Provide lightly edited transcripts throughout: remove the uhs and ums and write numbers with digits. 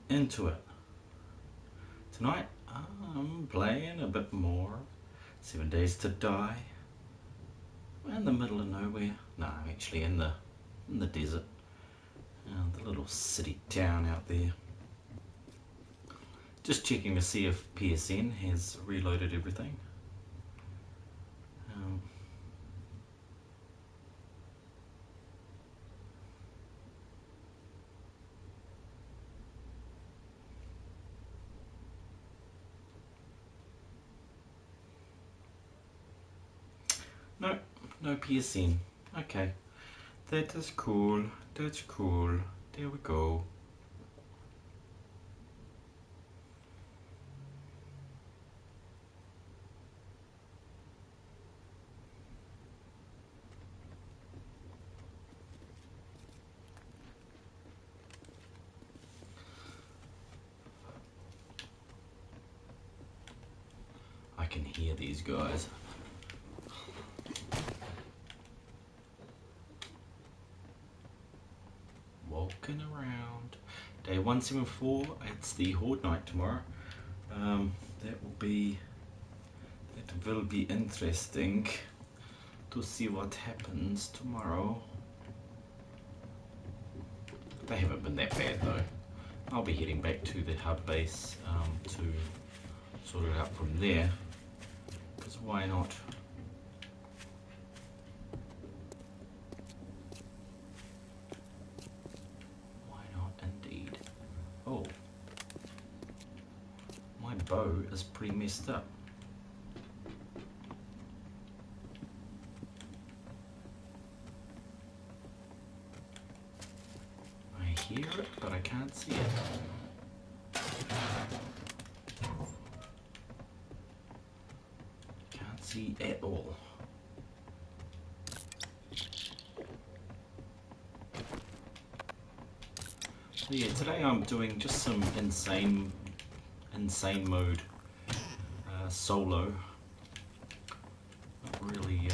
into it. Tonight I'm playing a bit more 7 Days to Die. We're in the middle of nowhere. No, actually in the desert. The little city town out there. Just checking to see if PSN has reloaded everything. No, no PSN. Okay, that is cool. That's cool. There we go. I can hear these guys. Walking around. Day 174, it's the Horde night tomorrow. That will be interesting to see what happens tomorrow. They haven't been that bad though. I'll be heading back to the hub base to sort it out from there, because why not? Why not indeed? Oh, my bow is pretty messed up. I hear it, but I can't see it. Can't see at all. So yeah, today I'm doing just some insane mode solo. Not really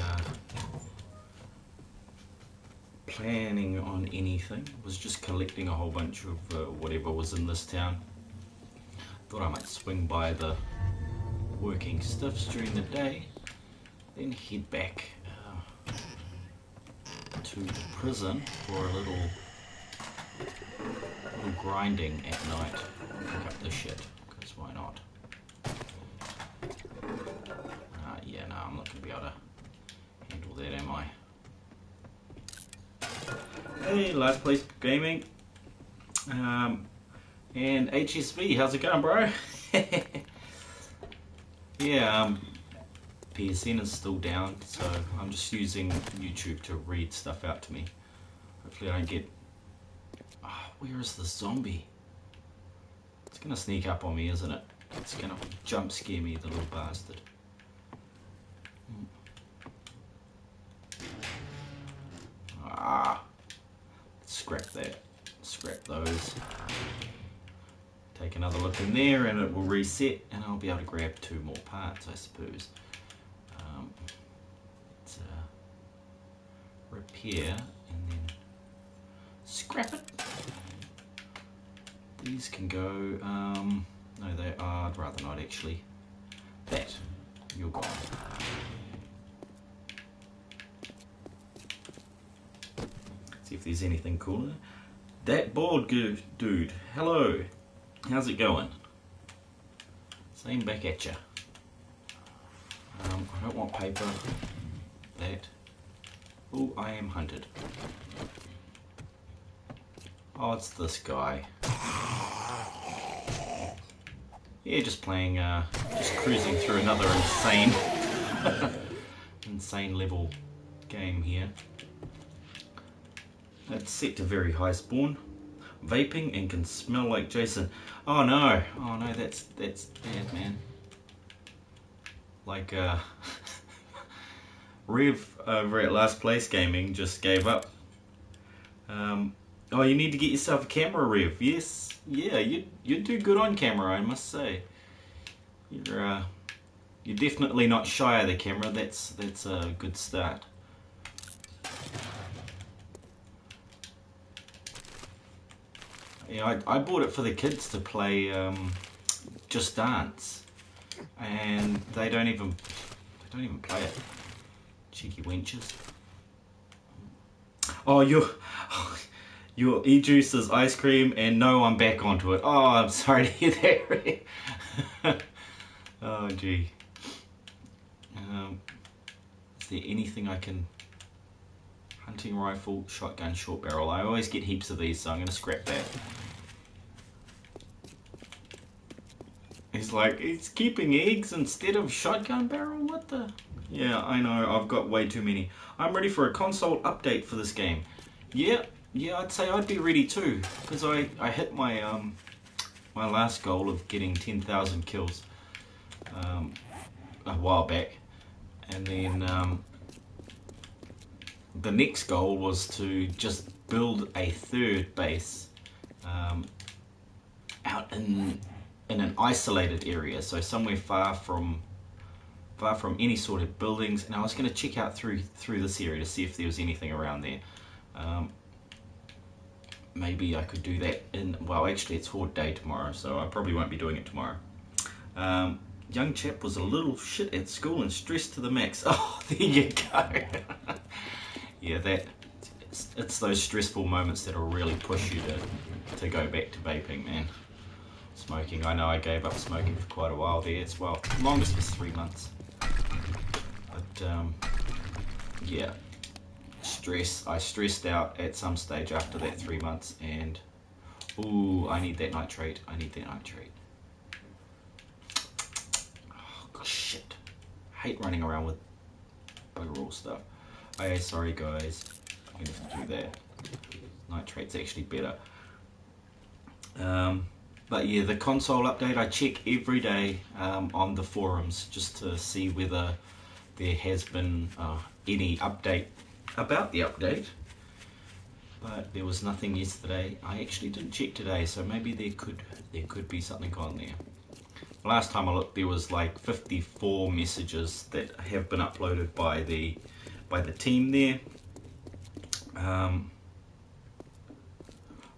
planning on anything. Was just collecting a whole bunch of whatever was in this town. Thought I might swing by the working stiffs during the day, then head back to the prison for a little grinding at night. Pick up this shit, because why not? Yeah, no, I'm not going to be able to handle that, am I? Hey, Last Place Gaming. And HSV, how's it going, bro? Yeah, PSN is still down, so I'm just using YouTube to read stuff out to me. Hopefully I don't get... where is the zombie? It's gonna sneak up on me, isn't it? It's gonna jump scare me, the little bastard. Scrap that. Scrap those. Take another look in there and it will reset and I'll be able to grab 2 more parts, I suppose. Let's repair and then scrap it. These can go, no they are, I'd rather not actually. That, you're gone. See if there's anything cooler. That bald dude, hello, how's it going? Same back at ya. I don't want paper. That. Oh, I am hunted. Oh, it's this guy. Yeah, just playing, just cruising through another insane level game here. It's set to very high spawn. Vaping and can smell like Jason. Oh no, that's bad, man. Like, Rev over at Last Place Gaming just gave up. Oh, you need to get yourself a camera, Rev. Yes, yeah, you do good on camera, I must say. You're definitely not shy of the camera. That's a good start. Yeah, I bought it for the kids to play Just Dance, and they don't even play it. Cheeky wenches. Oh, your e-juice is ice cream, and no, I'm back onto it. Oh, I'm sorry to hear that. Oh, gee. Is there anything I can... Hunting rifle, shotgun, short barrel. I always get heaps of these, so I'm going to scrap that. He's like, he's keeping eggs instead of shotgun barrel? What the... Yeah, I know, I've got way too many. I'm ready for a console update for this game. Yeah, I'd say I'd be ready too, because I hit my my last goal of getting 10,000 kills a while back, and then the next goal was to just build a third base out in an isolated area, so somewhere far from any sort of buildings, and I was going to check out through this area to see if there was anything around there. Maybe I could do that well, actually it's Horde Day tomorrow, so I probably won't be doing it tomorrow. Young chap was a little shit at school and stressed to the max. Oh, there you go. Yeah, it's those stressful moments that'll really push you to go back to vaping, man. Smoking, I know I gave up smoking for quite a while there as well. Longest was 3 months. But yeah, I stressed out at some stage after that 3 months, and ooh, I need that nitrate. Oh shit, hate running around with bugger all stuff. Hey, sorry guys, I'm gonna have to do that. Nitrate's actually better. But yeah, the console update, I check every day on the forums just to see whether there has been any update about the update. But there was nothing yesterday. I actually didn't check today, so maybe there could be something on there. Last time I looked, there was like 54 messages that have been uploaded by the team there.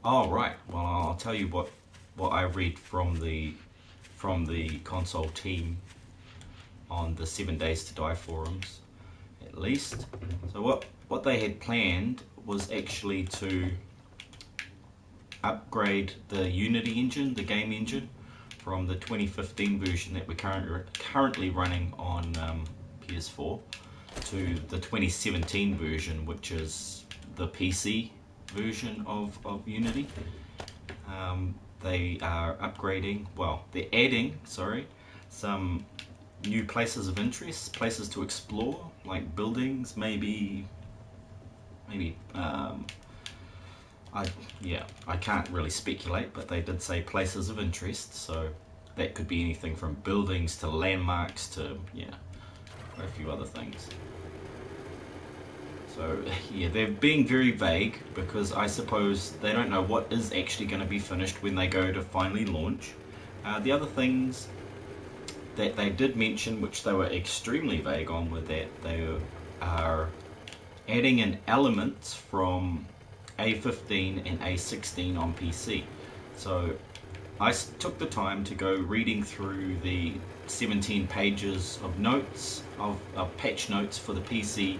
Oh right, well I'll tell you what I read from the console team on the 7 Days to Die forums, at least. So what they had planned was actually to upgrade the Unity engine, the game engine, from the 2015 version that we're currently running on PS4 to the 2017 version, which is the PC version of Unity. They are upgrading, well, they're adding, some new places of interest, places to explore, like buildings, maybe I can't really speculate, but they did say places of interest, so that could be anything from buildings to landmarks to, quite a few other things. So yeah, they're being very vague because I suppose they don't know what is actually going to be finished when they go to finally launch. The other things that they did mention, which they were extremely vague on, were that they are adding in elements from A15 and A16 on PC. So I took the time to go reading through the 17 pages of notes, of patch notes for the PC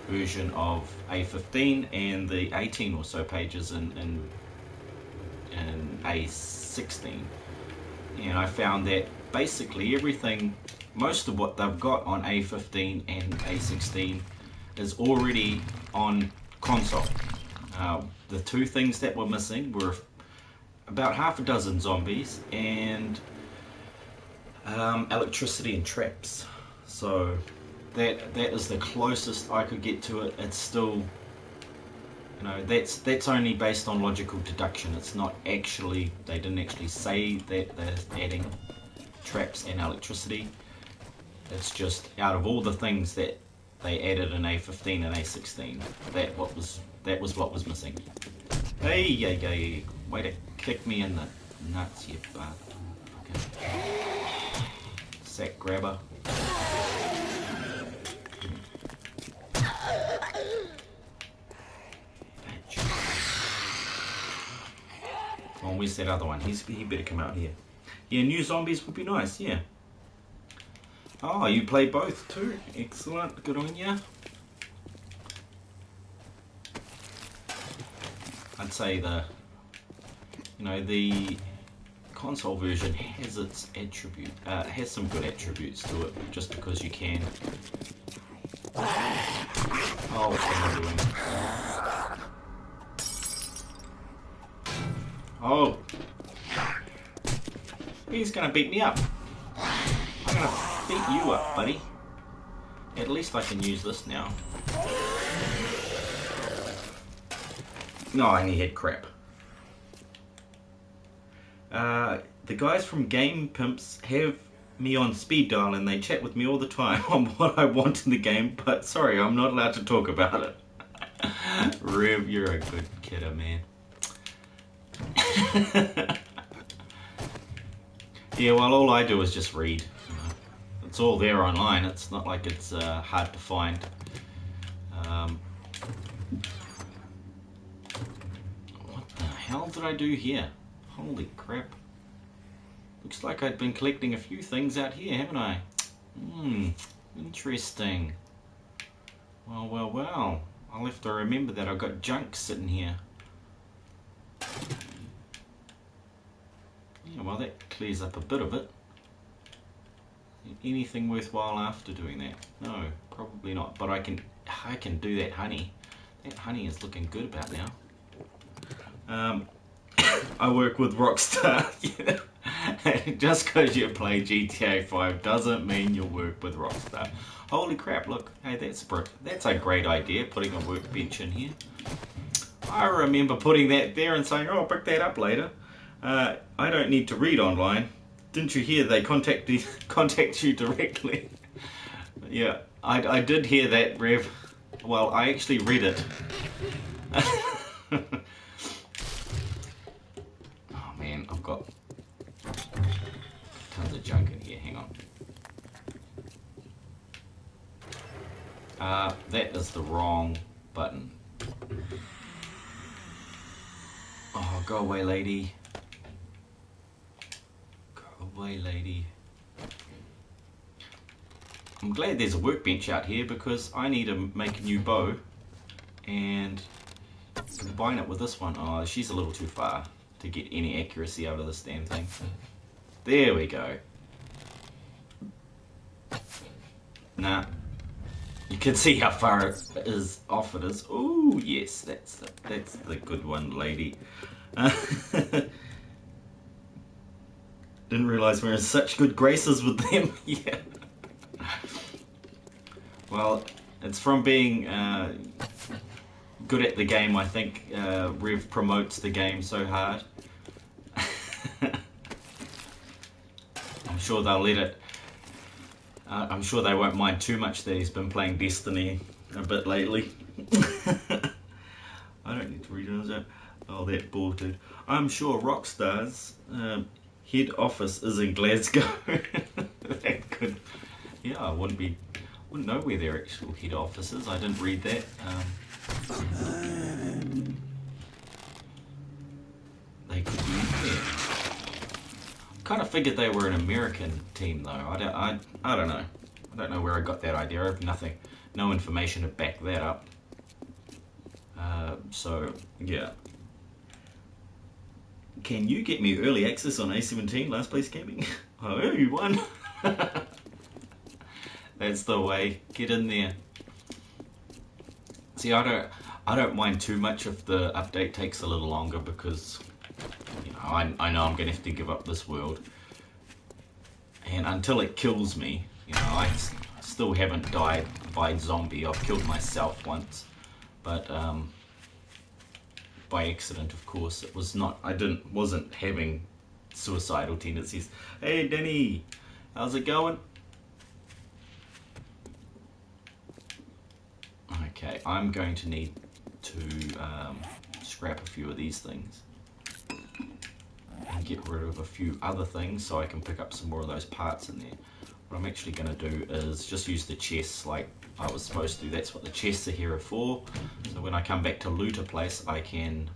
version of A15 and the 18 or so pages in A16, and I found that basically everything, most of what they've got on A15 and A16 is already on console. The two things that were missing were about half a dozen zombies and electricity and traps. So that is the closest I could get to it. It's still, that's only based on logical deduction. It's not actually, they didn't actually say that they're adding traps and electricity. It's just out of all the things that they added in A15 and A16, that was what was missing. Hey, way to kick me in the nuts, you butt. Okay. Sack grabber. where's that other one? He better come out here. Yeah, new zombies would be nice, yeah. Oh, you play both too? Excellent, good on ya. I'd say the console version has its has some good attributes to it, just because you can. Oh, what am I doing? Oh, he's gonna beat me up. I'm gonna beat you up, buddy. At least I can use this now. No, I only had crap. The guys from Game Pimps have me on speed dial and they chat with me all the time on what I want in the game, but sorry, I'm not allowed to talk about it. Rev, you're a good kidder, man. Yeah, well, all I do is just read. You know. It's all there online. It's not like it's hard to find. What the hell did I do here? Holy crap. Looks like I'd been collecting a few things out here, haven't I? Interesting. Well, well, well. I'll have to remember that I've got junk sitting here. Yeah, well, that clears up a bit of it. Anything worthwhile after doing that? No, probably not. But I can do that honey. That honey is looking good about now. I work with Rockstar. Just because you play GTA 5 doesn't mean you'll work with Rockstar. Holy crap, look. Hey, that's a great idea, putting a workbench in here. I remember putting that there and saying, oh, I'll pick that up later. I don't need to read online. Didn't you hear they contact you directly? Yeah, I did hear that, Rev. Well, I actually read it. Oh man, I've got tons of junk in here, hang on. That is the wrong button. Oh, go away, lady. Go away, lady. I'm glad there's a workbench out here because I need to make a new bow and combine it with this one. Oh, she's a little too far to get any accuracy out of this damn thing. There we go. Nah. You can see how far it is off it is. Oh yes, that's the good one, lady. Didn't realise we're in such good graces with them. Yeah. Well, it's from being good at the game, I think. Rev promotes the game so hard. I'm sure they'll let it. I'm sure they won't mind too much that he's been playing Destiny a bit lately. I don't need to read it. Oh, that bore, dude. I'm sure Rockstar's head office is in Glasgow. That could, yeah, I wouldn't know where their actual head office is. I didn't read that. They could be there. Kind of figured they were an American team though. I don't know. I don't know where I got that idea. I have no information to back that up. So yeah. Can you get me early access on A17 Last Place Gaming? Oh, you won. That's the way. Get in there. See, I don't mind too much if the update takes a little longer because, you know, I know I'm going to have to give up this world. And until it kills me, you know, I still haven't died by zombie. I've killed myself once, but by accident, of course. It was not. Wasn't having suicidal tendencies. Hey, Denny, how's it going? Okay, I'm going to need to scrap a few of these things and get rid of a few other things so I can pick up some more of those parts in there. What I'm actually going to do is just use the chests like I was supposed to. That's what the chests are here for. So when I come back to loot a place, I can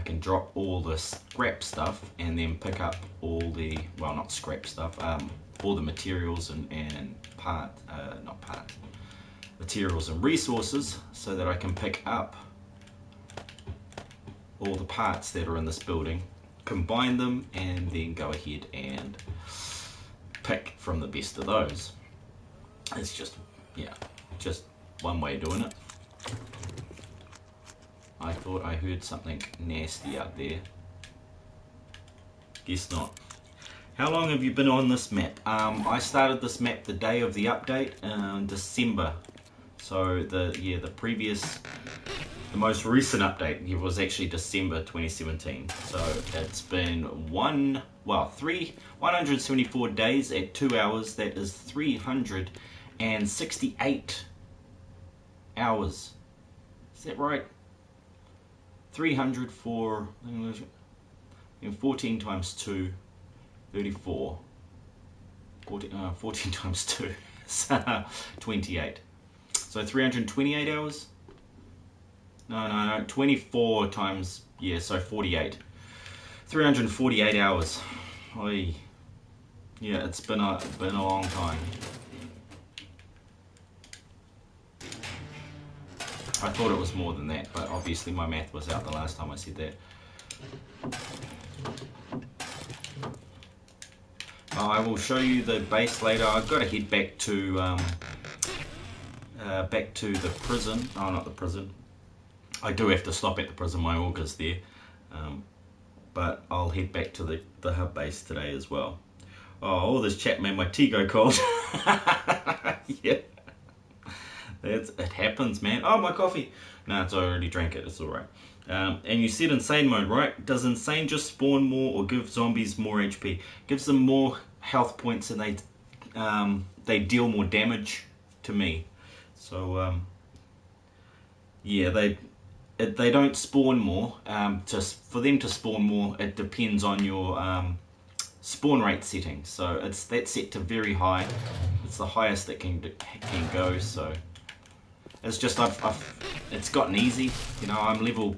can drop all the scrap stuff and then pick up all the, well, not scrap stuff, all the materials and materials and resources, so that I can pick up all the parts that are in this building, combine them, and then go ahead and pick from the best of those. It's just, yeah, just one way of doing it. I thought I heard something nasty out there. Guess not. How long have you been on this map? I started this map the day of the update in December. So the most recent update was actually December 2017. So it's been 174 days at 2 hours. That is 368 hours. Is that right? 300 for 14 times 2, 34. 14 times 2 is 28. So 328 hours? No, 24 times, yeah, so 48. 348 hours. Oy. Yeah, it's been a long time. I thought it was more than that, but obviously my math was out the last time I said that. I will show you the base later. I've got to head back to the prison. Oh, not the prison. I do have to stop at the prison. My auger's there, but I'll head back to the hub base today as well. Oh, all this chat made my tea go cold. Yeah. It happens, man. Oh, my coffee. No, I already drank it. It's alright. And you said insane mode, right? Does insane just spawn more or give zombies more HP? Gives them more health points and they deal more damage to me. So, yeah, they don't spawn more. For them to spawn more, it depends on your spawn rate setting. So that's set to very high. It's the highest it can go. So. It's just it's gotten easy, you know. I'm level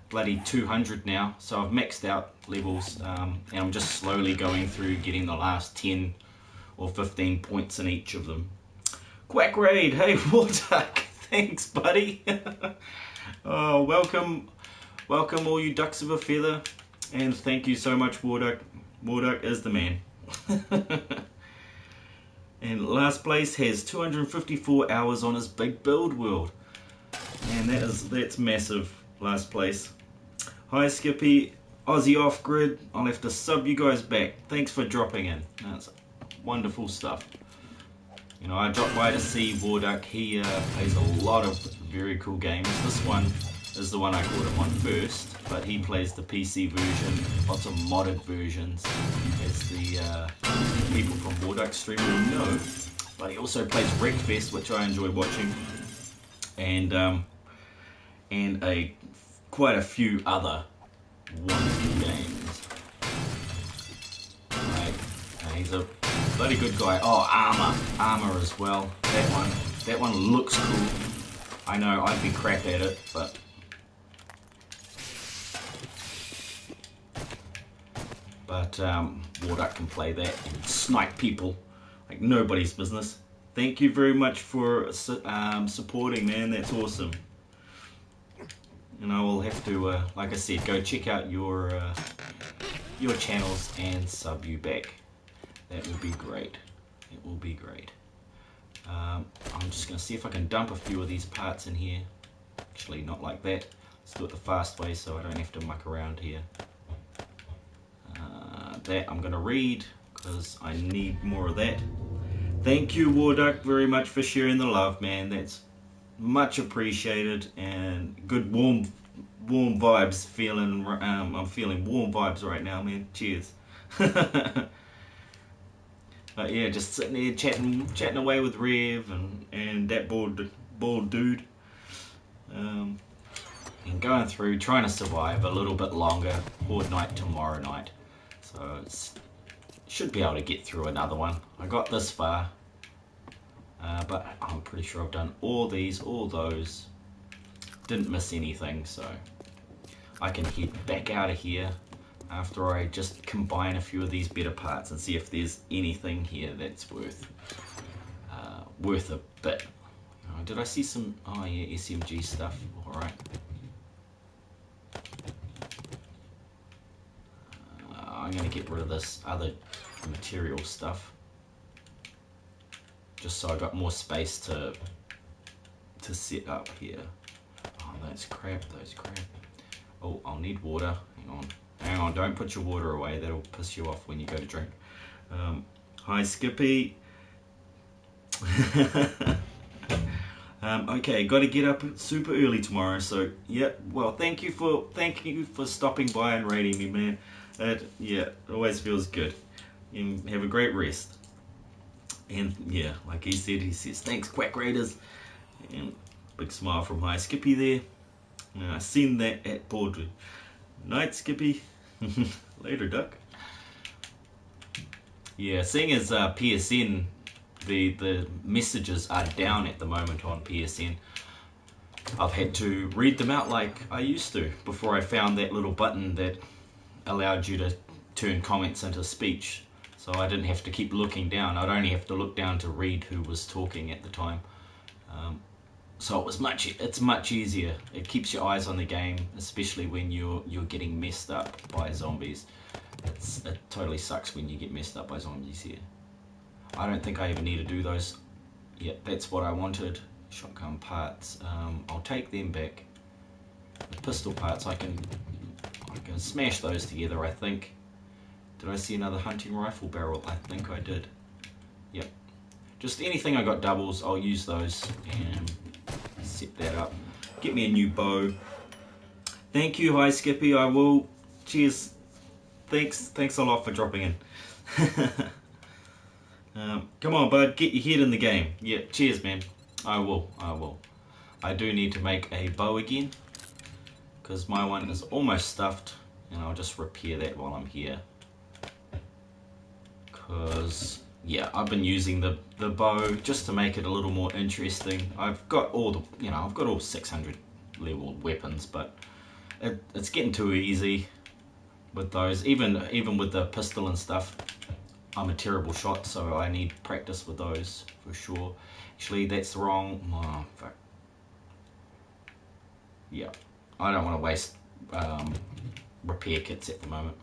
bloody 200 now, so I've maxed out levels, and I'm just slowly going through getting the last 10 or 15 points in each of them. Quack Raid, hey Warduck, thanks buddy. Oh, welcome all you ducks of a feather, and thank you so much, Warduck. Warduck is the man. And last place has 254 hours on his big build world. And that's massive, last place. Hi Skippy, Aussie off grid. I'll have to sub you guys back. Thanks for dropping in. That's wonderful stuff. You know, I dropped by to see Warduck. He plays a lot of very cool games. This one is the one I caught him on first, but he plays the PC version, lots of modded versions, as the people from Warduck stream will know. But he also plays Wreckfest, which I enjoy watching, and quite a few other wonderful games. Right. He's a bloody good guy. Oh, armor as well. That one looks cool. I know I'd be crap at it, but Warduck can play that and snipe people like nobody's business. Thank you very much for supporting, man. That's awesome. And I will have to, like I said, go check out your channels and sub you back. That would be great. It will be great. I'm just going to see if I can dump a few of these parts in here. Actually, not like that. Let's do it the fast way so I don't have to muck around here. That I'm going to read because I need more of that. Thank you, Warduck, very much for sharing the love, man. That's much appreciated, and good warm vibes. I'm feeling warm vibes right now, man. Cheers. But yeah, just sitting there chatting away with Rev and that bald dude, and going through trying to survive a little bit longer. Horde night tomorrow night, so should be able to get through another one. I got this far, but I'm pretty sure I've done all these, all those. Didn't miss anything, so I can head back out of here after I just combine a few of these better parts and see if there's anything here that's worth a bit. Did I see some? Oh yeah, SMG stuff. All right. I'm going to get rid of this other material stuff, just so I got more space to set up here. Oh, those crap. Oh, I'll need water. Hang on, don't put your water away, that'll piss you off when you go to drink. Hi Skippy. Okay, got to get up super early tomorrow, so yeah, well, thank you for stopping by and rating me, man. Yeah, it always feels good. And have a great rest. And yeah, like he says, thanks Quack Raiders. And big smile from Hi Skippy there. And I seen that at boardroom. Night Skippy. Later, duck. Yeah, seeing as PSN, the messages are down at the moment on PSN, I've had to read them out like I used to before I found that little button that allowed you to turn comments into speech. So I didn't have to keep looking down. I'd only have to look down to read who was talking at the time. So it's much easier. It keeps your eyes on the game, especially when you're getting messed up by zombies. It totally sucks when you get messed up by zombies here. I don't think I even need to do those. Yeah, that's what I wanted. Shotgun parts. I'll take them back. The pistol parts, I can smash those together, I think. Did I see another hunting rifle barrel? I think I did. Yep. Just anything I got doubles, I'll use those and set that up. Get me a new bow. Thank you, Hi Skippy, I will. Cheers. Thanks a lot for dropping in. Come on, bud, get your head in the game. Yeah, cheers, man. I will. I do need to make a bow again, because my one is almost stuffed, and I'll just repair that while I'm here. Because yeah, I've been using the bow just to make it a little more interesting. I've got all 600 level weapons, but it's getting too easy with those. Even with the pistol and stuff, I'm a terrible shot, so I need practice with those for sure. Actually, that's wrong. Oh, fuck. Yeah, I don't want to waste repair kits at the moment.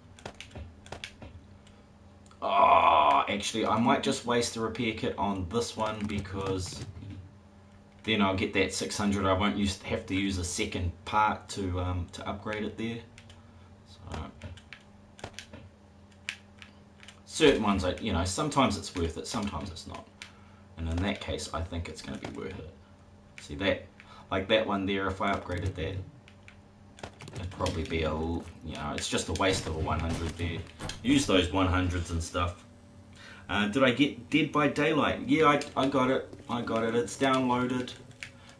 Oh, actually, I might just waste a repair kit on this one, because then I'll get that 600. I won't have to use a second part to upgrade it there. So certain ones, sometimes it's worth it, sometimes it's not. And in that case, I think it's going to be worth it. See that, like that one there, if I upgraded that, it'd probably be it's just a waste of a 100 there. Use those 100s and stuff. Did I get Dead by Daylight? Yeah, I got it. It's downloaded.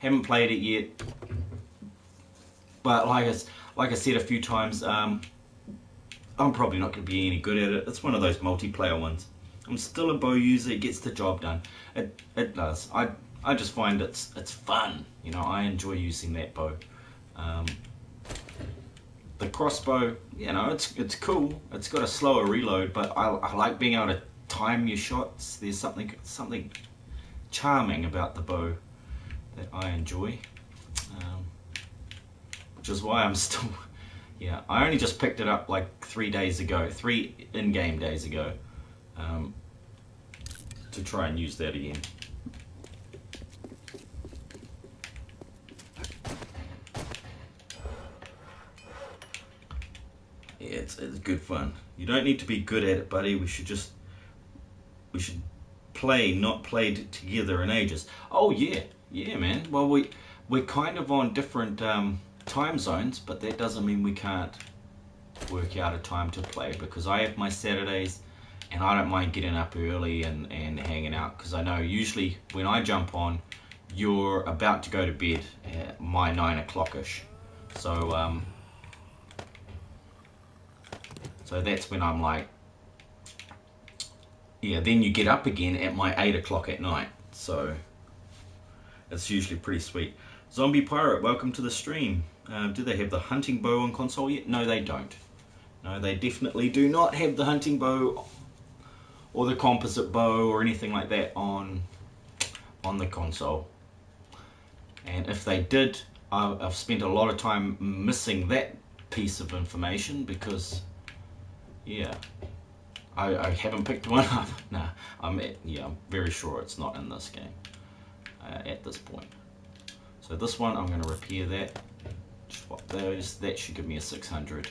Haven't played it yet. But like I said a few times, I'm probably not going to be any good at it. It's one of those multiplayer ones. I'm still a bow user. It gets the job done. It does. I just find it's fun. I enjoy using that bow. The crossbow, it's cool. It's got a slower reload, but I like being able to time your shots. There's something charming about the bow that I enjoy, which is why I'm still. Yeah, I only just picked it up like 3 in-game days ago, to try and use that again. Yeah, it's good fun. You don't need to be good at it, buddy. We should play, not played together in ages. Oh yeah, man. Well, we're kind of on different time zones, but that doesn't mean we can't work out a time to play, because I have my Saturdays, and I don't mind getting up early and hanging out, because I know usually when I jump on, you're about to go to bed at my 9 o'clock-ish. So that's when I'm like, yeah, then you get up again at my 8 o'clock at night. So it's usually pretty sweet. Zombie Pirate, welcome to the stream. Do they have the hunting bow on console yet? No, they don't. No, they definitely do not have the hunting bow or the composite bow or anything like that on the console. And if they did, I've spent a lot of time missing that piece of information because, yeah, I haven't picked one up. Nah, I'm very sure it's not in this game at this point. So this one, I'm going to repair that. Swap those. That should give me a 600.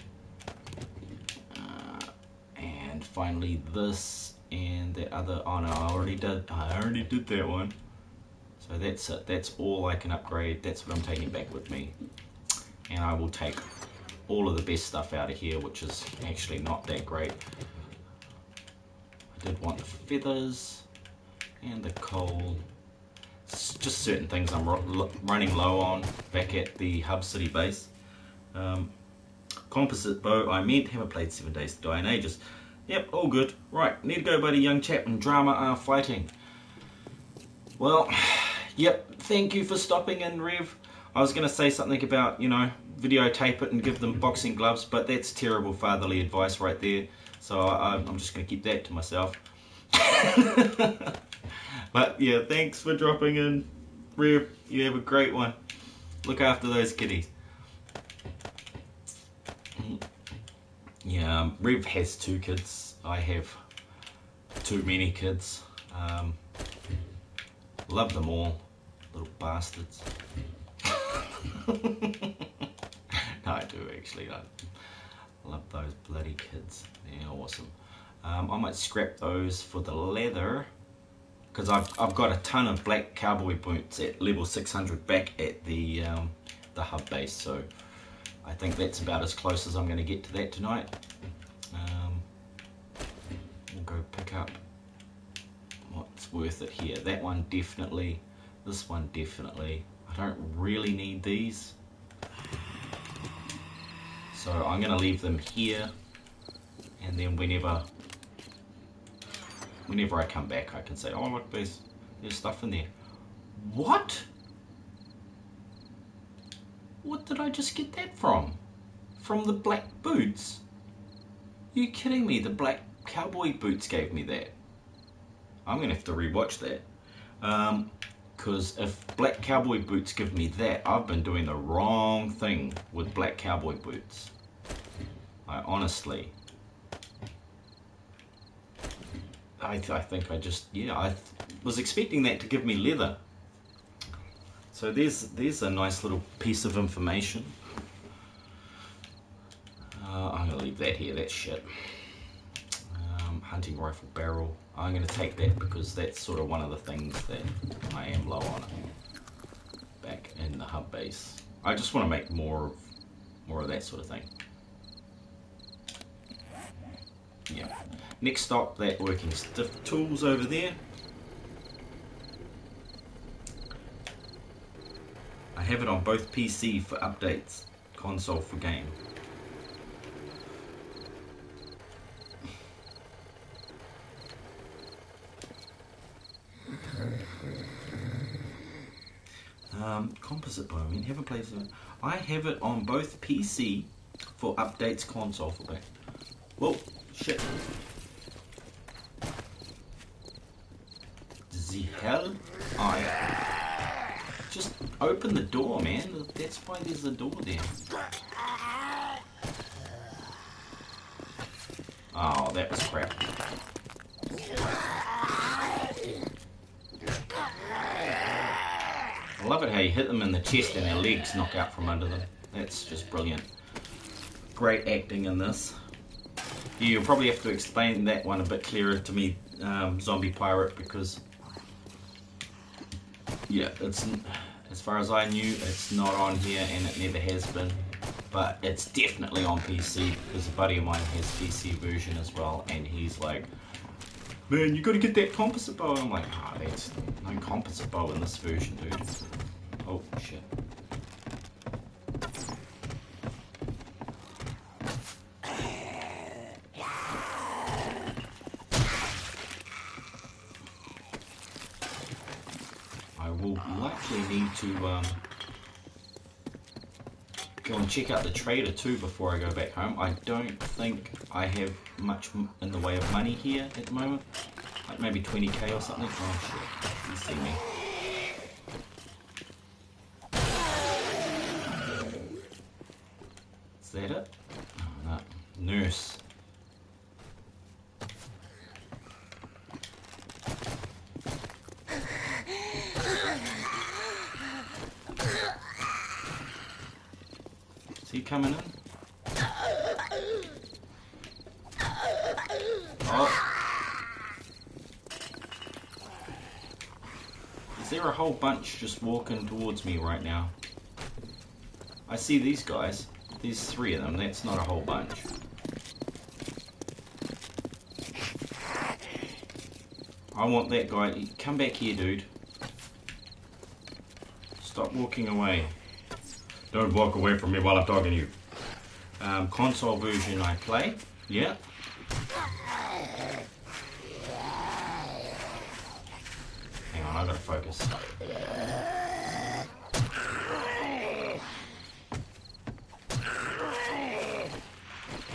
And finally this and the other. Oh no, I already did that one. So that's it. That's all I can upgrade. That's what I'm taking back with me. And I will take all of the best stuff out of here, which is actually not that great. I did want the feathers and the coal. It's just certain things I'm running low on back at the Hub City base. Composite bow, I meant, haven't played 7 Days to Die in ages. Yep, all good. Right, need to go, buddy, young chap, and drama are fighting. Well, yep, thank you for stopping in, Rev. I was going to say something about, you know, videotape it and give them boxing gloves, but that's terrible fatherly advice right there. So I'm just going to keep that to myself. But yeah, thanks for dropping in, Rev. You have a great one. Look after those kitties. Yeah, Rev has 2 kids. I have too many kids. Love them all, little bastards. No, I do actually. I love those bloody kids. They're awesome. I might scrap those for the leather because I've got a ton of black cowboy boots at level 600 back at the hub base. So I think that's about as close as I'm going to get to that tonight. We'll go pick up what's worth it here. That one definitely. This one definitely. I don't really need these. So I'm going to leave them here. And then whenever I come back, I can say, oh look, there's stuff in there. What? What did I just get that from? From the black boots? Are you kidding me? The black cowboy boots gave me that. I'm going to have to rewatch that. Because if black cowboy boots give me that, I've been doing the wrong thing with black cowboy boots. I honestly... I think I just... Yeah, I was expecting that to give me leather. So there's a nice little piece of information. I'm going to leave that here, that's shit. Hunting rifle barrel. I'm going to take that because that's sort of one of the things that I am low on back in the hub base. I just want to make more of that sort of thing. Yeah. Next stop, that working stiff tools over there. I have it on both PC for updates, console for game. Composite bow, I mean, haven't played it. I have it on both PC for updates, console for back. Whoa, shit. The hell? I just open the door, man. That's why there's a door there. Oh, that was crap. I love it how you hit them in the chest and their legs knock out from under them. That's just brilliant. Great acting in this. You'll probably have to explain that one a bit clearer to me, Zombie Pirate, because yeah, it's, as far as I knew, it's not on here and it never has been. But it's definitely on PC because a buddy of mine has PC version as well, and he's like, man, you got to get that composite bow. I'm like, ah, oh, there's no composite bow in this version, dude. Oh shit. I will likely need to go and check out the trader too before I go back home. I don't think I have much in the way of money here at the moment. Like maybe 20k or something. Oh shit, you see me. Is that it? Oh, no. Nurse. Is he coming in? Oh. Is there a whole bunch just walking towards me right now? I see these guys. There's 3 of them. That's not a whole bunch. I want that guy. Come back here, dude. Stop walking away. Don't walk away from me while I'm talking to you. Console version I play. Yeah. Hang on, I gotta focus.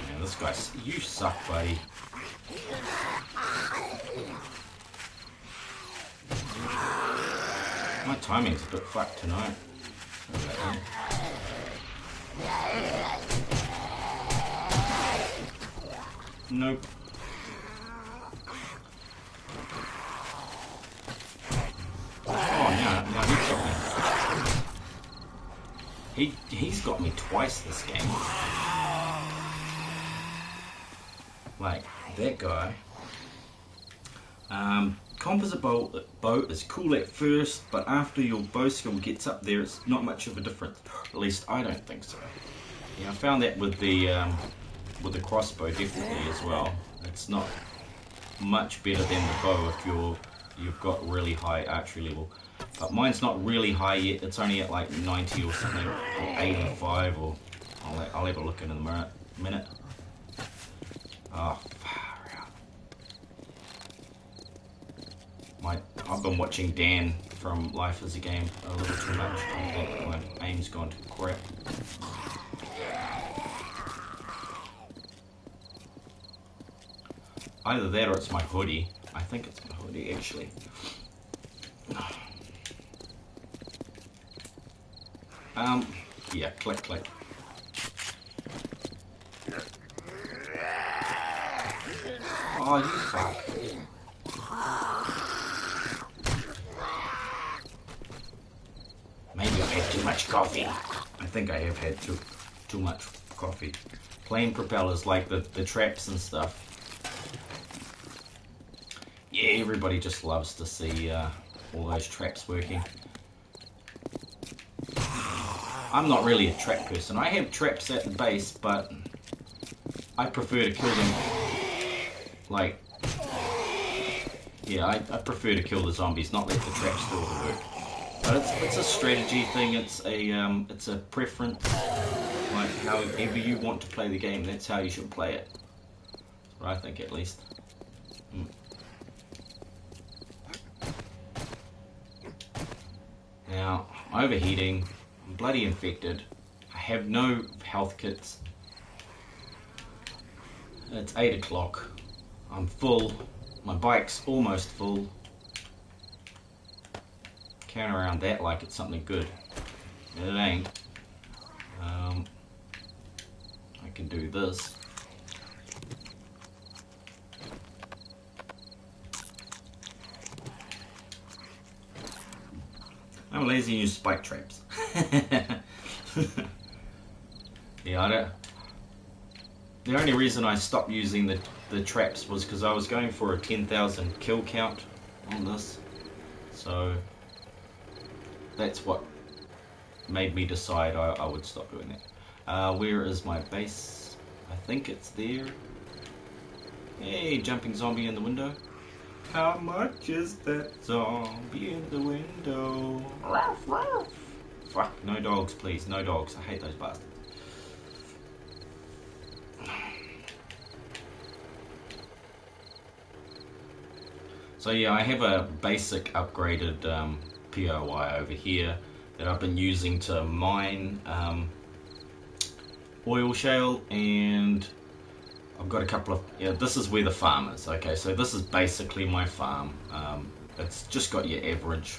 Man, this guy, you suck, buddy. My timing's a bit fucked tonight. Nope. Oh, now he's got me. He's got me twice this game. Like, that guy. Composite bow is cool at first, but after your bow skill gets up there, it's not much of a difference. At least I don't think so. Yeah, I found that with the crossbow definitely as well. It's not much better than the bow if you've got really high archery level. But mine's not really high yet. It's only at like 90 or something, or 85, or I'll have a look in a minute. Oh, far out. I've been watching Dan from Life as a Game a little too much. I think my aim's gone to crap. Either that or it's my hoodie. I think it's my hoodie actually. Yeah, click, click. Oh, you fuck. Maybe I've had too much coffee. I think I have had too much coffee. Plane propellers, like the traps and stuff. Yeah, everybody just loves to see all those traps working. I'm not really a trap person. I have traps at the base, but I prefer to kill them. Like, yeah, I prefer to kill the zombies, not let the traps do all the work. But it's a strategy thing. It's a preference. Like, however you want to play the game, that's how you should play it. That's what I think, at least. Now, I'm overheating. I'm bloody infected. I have no health kits. It's 8 o'clock. I'm full. My bike's almost full. Count around that like it's something good. It ain't. I can do this. I'm lazy and use spike traps. Yeah, the only reason I stopped using the traps was because I was going for a 10,000 kill count on this. So that's what made me decide I would stop doing that. Where is my base? I think it's there. Hey, jumping zombie in the window. How much is that zombie in the window? Ruff, ruff. Fuck, no dogs, please. No dogs. I hate those bastards. So yeah, I have a basic upgraded POI over here that I've been using to mine oil shale, and I've got a couple of, yeah, this is where the farm is. Okay, so this is basically my farm. It's just got your average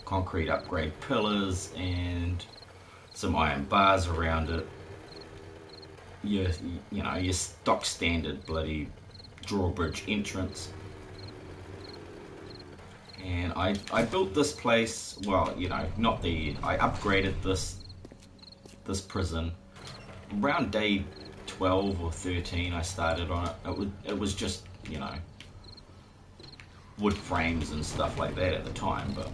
concrete upgrade pillars and some iron bars around it. You know, your stock standard bloody drawbridge entrance. And I built this place, well, you know, I upgraded this prison around day 12 or 13. I started on it. It was just, you know, wood frames and stuff like that at the time, but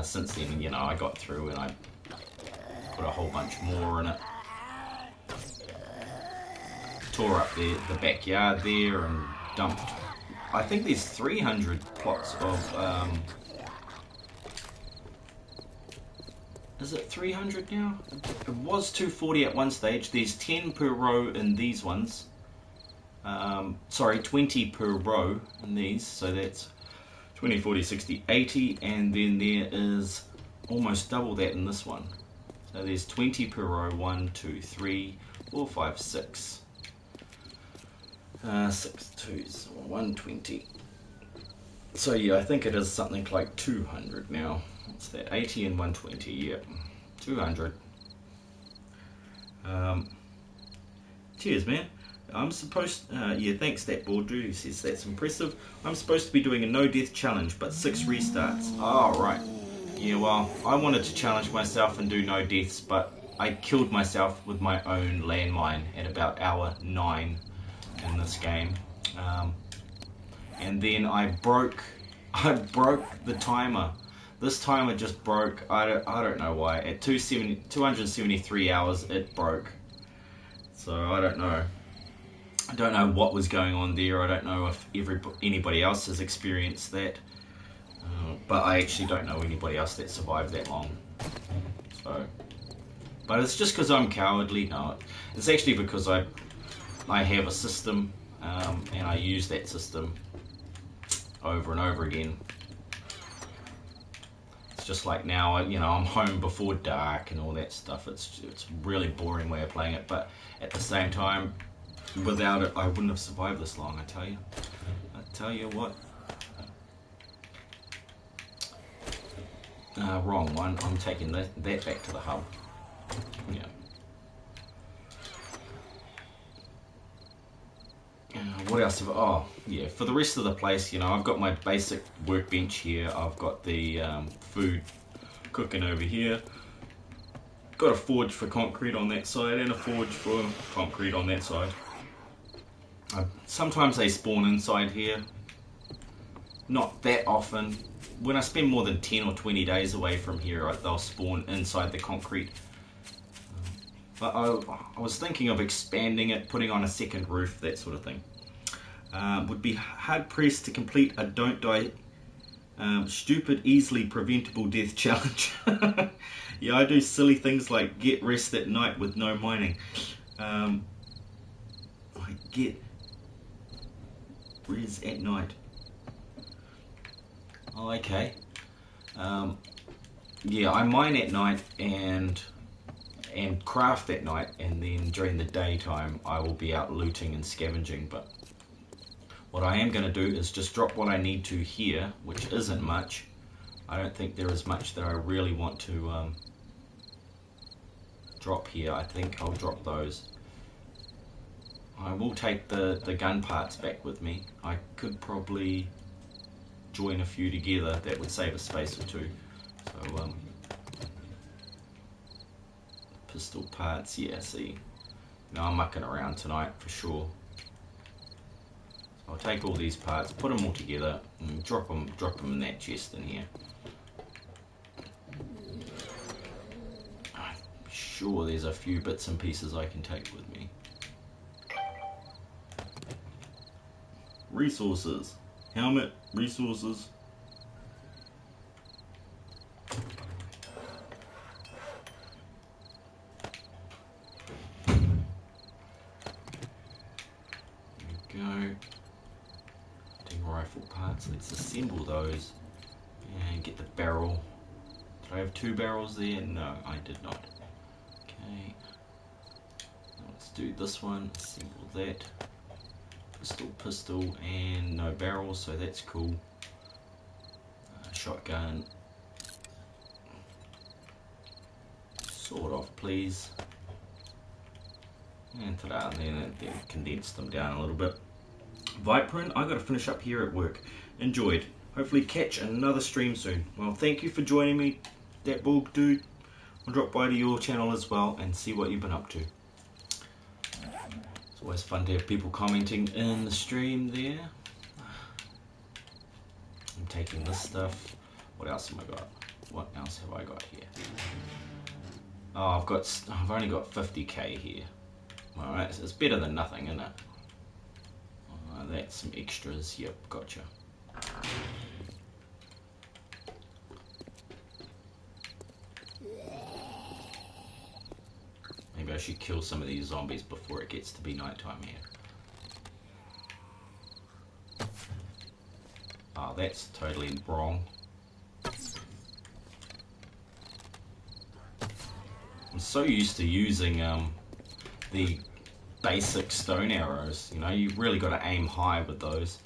since then, you know, I got through and I put a whole bunch more in it. Tore up the backyard there and dumped, I think there's 300 plots of, is it 300 now? It was 240 at one stage. There's 10 per row in these ones. Sorry, 20 per row in these, so that's 20, 40, 60, 80, and then there is almost double that in this one. So there's 20 per row, 1, 2, 3, 4, 5, 6. 6 twos, 120. So yeah, I think it is something like 200 now. What's that? 80 and 120, yeah. 200. Cheers, man. I'm supposed, yeah, thanks, that board dude. He says that's impressive. I'm supposed to be doing a no-death challenge, but 6 restarts. Oh, right. Yeah, well, I wanted to challenge myself and do no deaths, but I killed myself with my own landmine at about hour 9 in this game. And then I broke the timer. This timer just broke. I don't know why. At 273 hours, it broke. So I don't know. I don't know what was going on there. I don't know if anybody else has experienced that. But I actually don't know anybody else that survived that long. So, but it's just because I'm cowardly. No, it's actually because I have a system, and I use that system over and over again. It's just like now, you know, I'm home before dark and all that stuff. It's a really boring way of playing it, but at the same time, without it, I wouldn't have survived this long. I tell you. I tell you what. Wrong one. I'm taking that back to the hub. Yeah. What else have I, oh yeah, for the rest of the place, you know, I've got my basic workbench here. I've got the food cooking over here. Got a forge for concrete on that side and a forge for concrete on that side. Sometimes they spawn inside here. Not that often. When I spend more than 10 or 20 days away from here, they'll spawn inside the concrete. But I was thinking of expanding it, putting on a second roof, that sort of thing. Would be hard pressed to complete a don't die stupid, easily preventable death challenge. Yeah, I do silly things like get rest at night with no mining. I get res at night. Oh, okay. Yeah, I mine at night and craft at night, and then during the daytime I will be out looting and scavenging. But what I am going to do is just drop what I need to here, which isn't much. I don't think there is much that I really want to drop here. I think I'll drop those. I will take the gun parts back with me. I could probably join a few together. That would save a space or two. So pistol parts, yeah, see. No, I'm mucking around tonight for sure. So I'll take all these parts, put them all together, and drop them in that chest in here. I'm sure there's a few bits and pieces I can take with me. Resources. Helmet, resources. Rifle parts, let's assemble those and get the barrel that Did I have 2 barrels there? No, I did not. Okay. Let's do this one. Assemble that. Pistol, pistol, and no barrels, so that's cool. Shotgun. Sword off, please. And ta-da, and then condense them down a little bit. Vypran, I gotta finish up here at work. Enjoyed. Hopefully catch another stream soon. Well, thank you for joining me, that bulk dude. I'll drop by to your channel as well and see what you've been up to. It's always fun to have people commenting in the stream there. I'm taking this stuff. What else have I got? What else have I got here? Oh, I've only got 50k here. Alright, it's better than nothing, isn't it? That's some extras. Yep, gotcha. Maybe I should kill some of these zombies before it gets to be nighttime here. Oh, that's totally wrong. I'm so used to using the basic stone arrows. You know, you really got to aim high with those.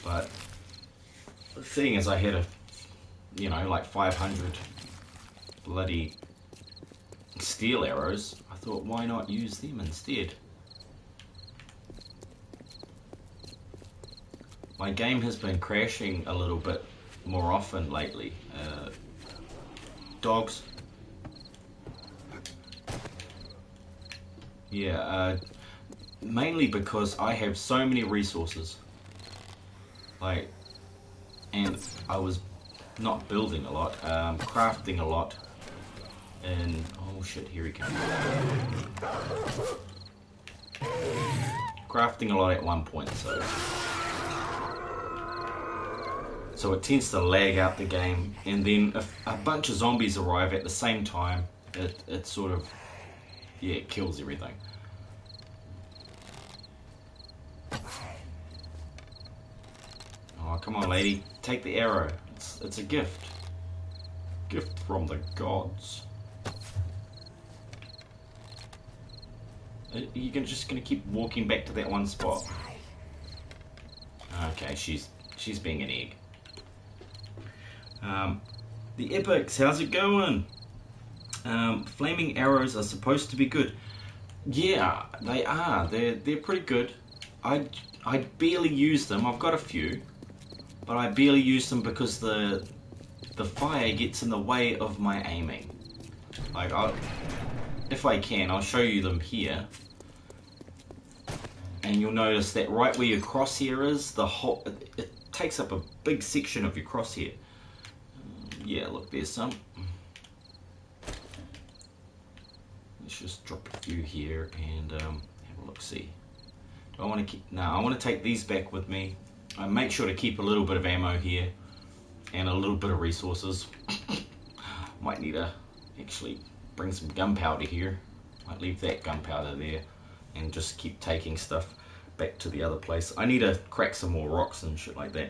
But seeing as I had like 500 bloody steel arrows, I thought, why not use them instead? My game has been crashing a little bit more often lately. Dogs. Yeah, mainly because I have so many resources. And I was not building a lot, crafting a lot. And, oh shit, here he comes. Crafting a lot at one point, so it tends to lag out the game, and then if a bunch of zombies arrive at the same time, it sort of, yeah, it kills everything. Oh, come on, lady, take the arrow. It's a gift. Gift from the gods. Are you just gonna keep walking back to that one spot? Okay, she's being an egg. The epics, how's it going? Flaming arrows are supposed to be good. Yeah, they are. They're pretty good. I barely use them. I've got a few, but I barely use them because the fire gets in the way of my aiming. If I can, I'll show you them here, and you'll notice that right where your crosshair is, it takes up a big section of your crosshair. Yeah, look, there's some. Let's just drop a few here and have a look. See, do I want to keep? No, I want to take these back with me. I make sure to keep a little bit of ammo here and a little bit of resources. Might need to actually bring some gunpowder here. Might leave that gunpowder there and just keep taking stuff back to the other place. I need to crack some more rocks and shit like that.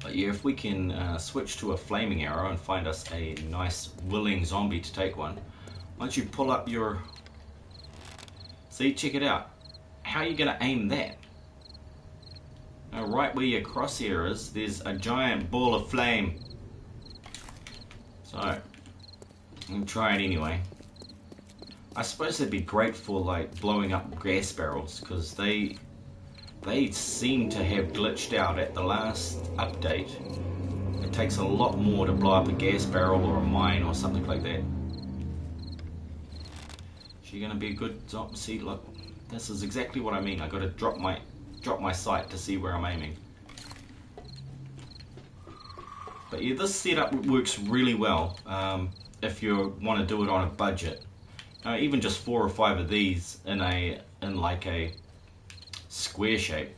But yeah, if we can switch to a flaming arrow and find us a nice willing zombie to take one. Once you pull up your... See, check it out. How are you going to aim that? Now, right where your crosshair is, there's a giant ball of flame. So, I'm going to try it anyway. I suppose it'd be great for like blowing up gas barrels, because they seem to have glitched out at the last update. It takes a lot more to blow up a gas barrel or a mine or something like that. She gonna be a good zombie? See, look, this is exactly what I mean. I got to drop my sight to see where I'm aiming. But yeah, this setup works really well if you want to do it on a budget. Even just 4 or 5 of these in like a square shape,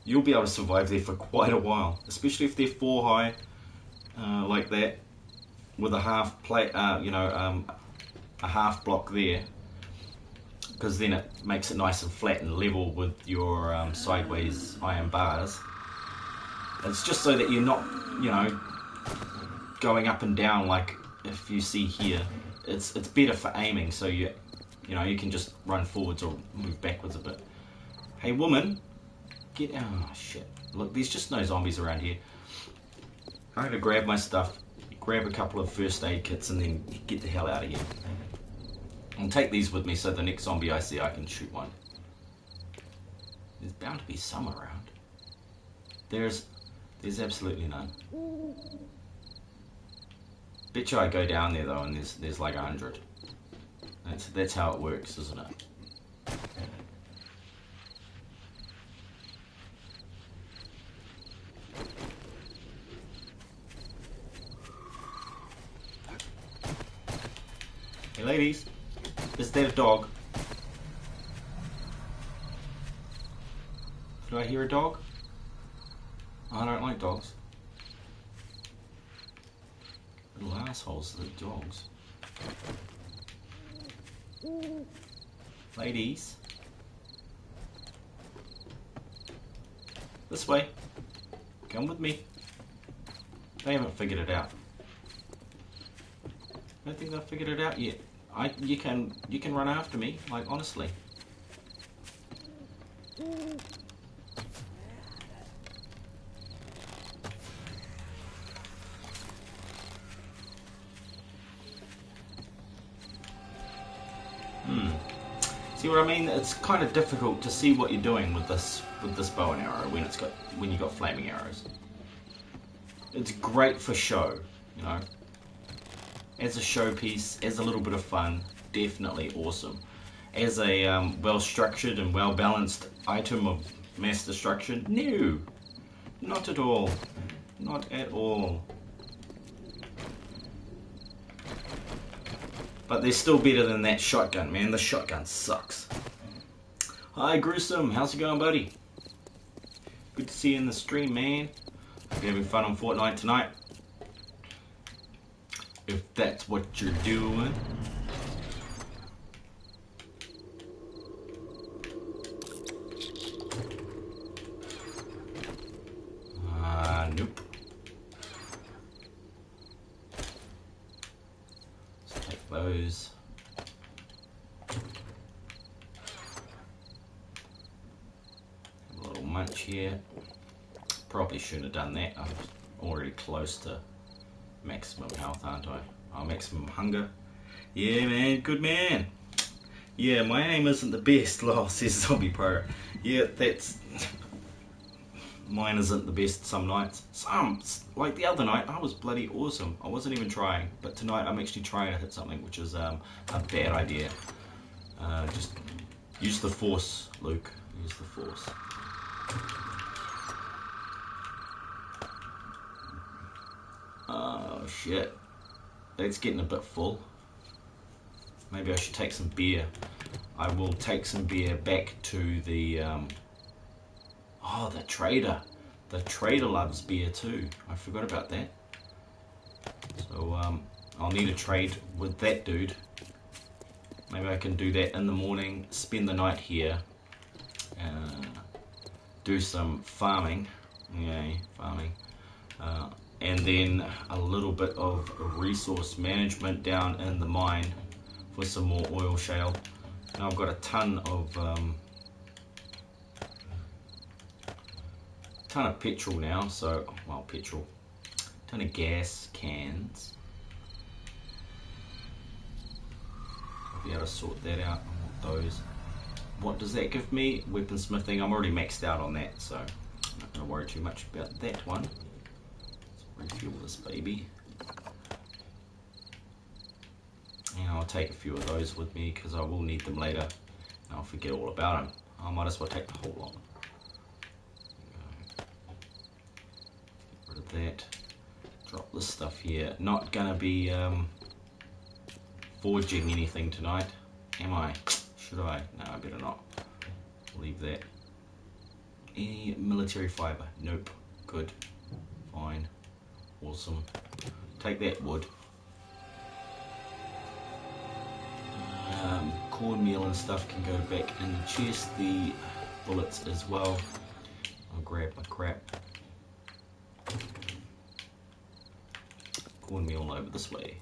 you'll be able to survive there for quite a while, especially if they're 4 high like that, with a half plate, a half block there, because then it makes it nice and flat and level with your sideways iron bars. It's just so that you're not, going up and down, like if you see here. It's better for aiming, so you know, you can just run forwards or move backwards a bit. Hey woman, get out. Oh shit. Look, there's just no zombies around here. I'm gonna grab my stuff, grab a couple of first aid kits, and then get the hell out of here. And take these with me so the next zombie I see I can shoot one. There's bound to be some around. There's absolutely none. Bet you I go down there though, and there's like 100. That's how it works, isn't it? Hey ladies, is that a dog? Do I hear a dog? I don't like dogs. Little assholes, the dogs. Ladies. This way. Come with me. They haven't figured it out. I don't think they've figured it out yet. You can run after me, like honestly. See what I mean? It's kind of difficult to see what you're doing with this bow and arrow when you got flaming arrows. It's great for show, you know. As a showpiece, as a little bit of fun, definitely awesome. As a well-structured and well-balanced item of mass destruction, no, not at all, not at all. But they're still better than that shotgun, man. The shotgun sucks. Hi, Gruesome. How's it going, buddy? Good to see you in the stream, man. Hope you're having fun on Fortnite tonight. If that's what you're doing. Nope. Let's take those. Have a little munch here. Probably shouldn't have done that. I'm already close to maximum health, aren't I? Oh, maximum hunger. Yeah, man, good man. Yeah, my aim isn't the best, lol, says Zombie Pro. Yeah, that's... Mine isn't the best some nights. Some, like the other night, I was bloody awesome. I wasn't even trying. But tonight, I'm actually trying to hit something, which is a bad idea. Just use the force, Luke. Use the force. Oh, shit. That's getting a bit full. Maybe I should take some beer. I will take some beer back to the... Oh, the trader. The trader loves beer too. I forgot about that. So, I'll need a trade with that dude. Maybe I can do that in the morning, spend the night here, do some farming. Yay, farming. And then a little bit of resource management down in the mine for some more oil shale. Now I've got a ton of petrol now, so, well, petrol, ton of gas cans. I'll be able to sort that out. I want those. What does that give me? Weaponsmithing. I'm already maxed out on that, so I'm not going to worry too much about that one. Let's refuel this baby. And I'll take a few of those with me because I will need them later. And I'll forget all about them. I might as well take the whole lot. Get rid of that. Drop this stuff here. Not gonna be forging anything tonight, am I? Should I? No, I better not. Leave that. Any military fiber? Nope. Good. Fine. Awesome. Take that wood. Cornmeal and stuff can go back in the chest. The bullets as well. I'll grab my crap. cornmeal over this way.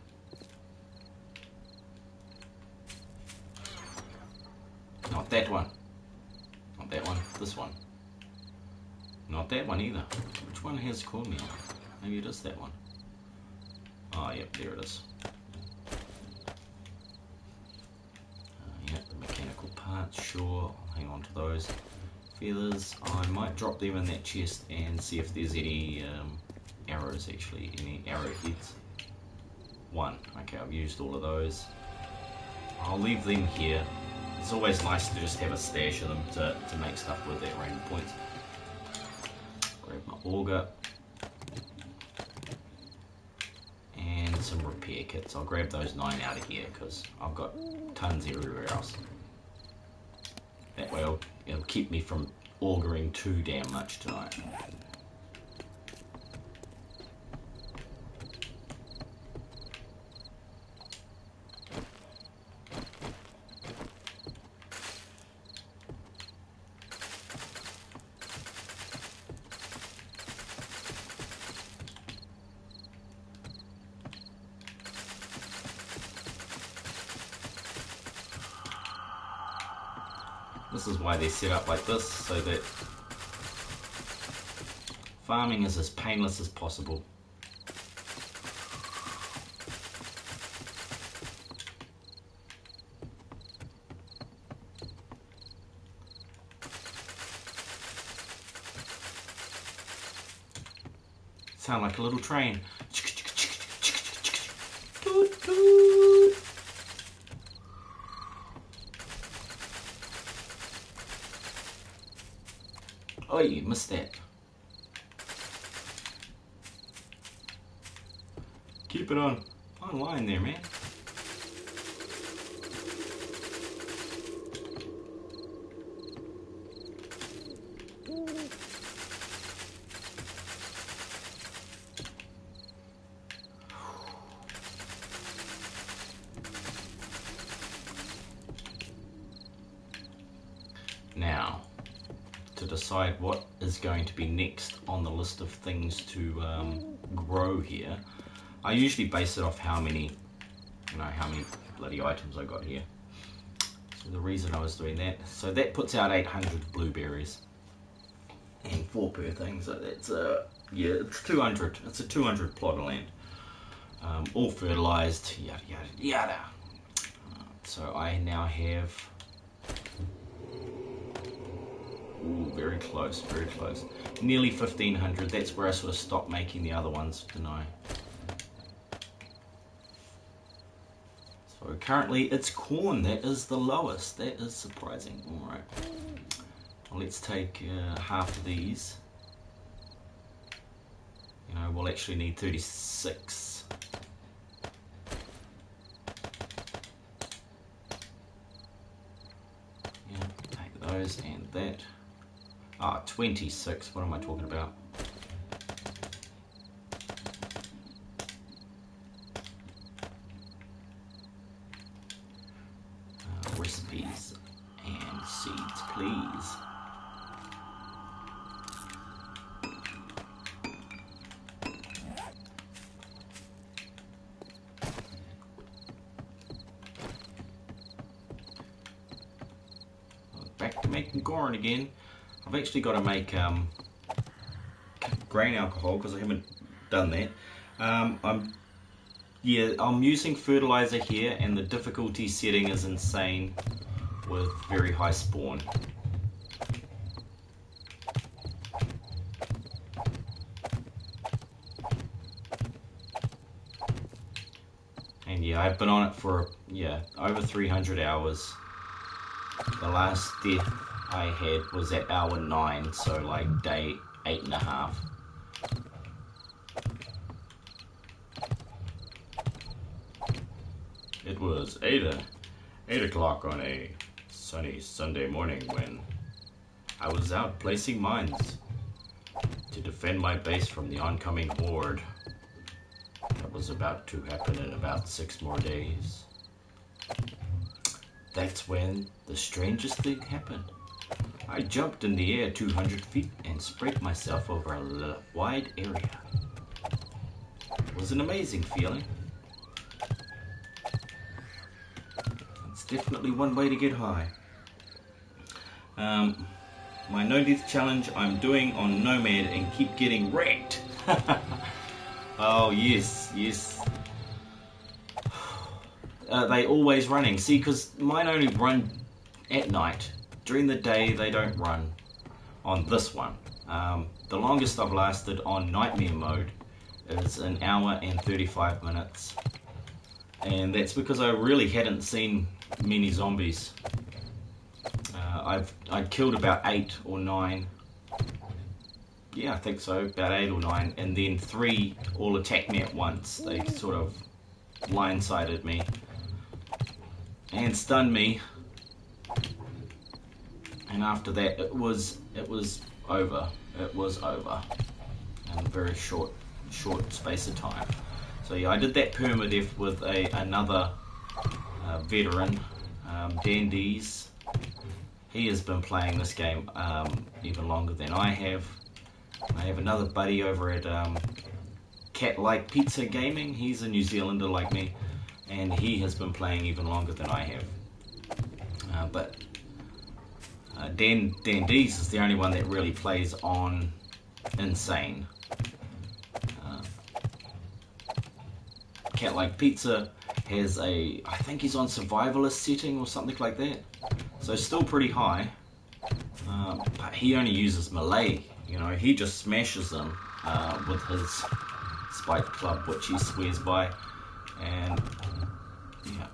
Not that one. Not that one. This one. Not that one either. Which one has cornmeal? Maybe it is that one. Oh, yep, there it is. Yep, the mechanical parts, sure. I'll hang on to those. Feathers, I might drop them in that chest and see if there's any arrows actually, any arrowheads. One. Okay, I've used all of those. I'll leave them here. It's always nice to just have a stash of them to make stuff with at random points. Grab my auger. And some repair kits. I'll grab those 9 out of here because I've got tons everywhere else. That way it'll keep me from augering too damn much tonight. This is why they're set up like this, so that farming is as painless as possible. Sound like a little train. Toot, toot. Oh, you missed that. Keep it online there, man. Now, to decide what is going to be next on the list of things to grow here, I usually base it off how many bloody items I got here. So the reason I was doing that, so that puts out 800 blueberries and 4 per thing, so that's yeah, it's 200. It's a 200 plot of land, all fertilized, yada yada yada. So I now have. Ooh, very close, very close. Nearly 1500. That's where I sort of stopped making the other ones, didn't I? So currently it's corn. That is the lowest. That is surprising. Alright. Well, let's take half of these. You know, we'll actually need 36. Yeah, take those and that. 26. What am I talking about? Recipes and seeds, please. Back to making corn again. I've actually got to make grain alcohol because I haven't done that. I'm using fertilizer here, and the difficulty setting is insane with very high spawn. And yeah, I've been on it for over 300 hours. The last death I had was at hour 9, so like day 8.5. It was 8 o'clock on a sunny Sunday morning when I was out placing mines to defend my base from the oncoming horde that was about to happen in about 6 more days. That's when the strangest thing happened. I jumped in the air 200 feet and spread myself over a wide area. It was an amazing feeling. It's definitely one way to get high. My no death challenge I'm doing on Nomad and keep getting wrecked. Oh yes, yes. They always running. See, because mine only run at night. During the day they don't run on this one. The longest I've lasted on nightmare mode is an hour and 35 minutes. And that's because I really hadn't seen many zombies. I'd killed about 8 or 9. Yeah, I think so, about 8 or 9. And then 3 all attacked me at once. They sort of blindsided me and stunned me. And after that, it was over. It was over in a very short space of time. So yeah, I did that permadeath with another veteran, Dandies. He has been playing this game even longer than I have. I have another buddy over at Cat Like Pizza Gaming. He's a New Zealander like me, and he has been playing even longer than I have. But Dandies is the only one that really plays on Insane. Cat Like Pizza has I think he's on survivalist setting or something like that. So still pretty high, but he only uses melee, you know, he just smashes them with his spike club, which he swears by. And yeah,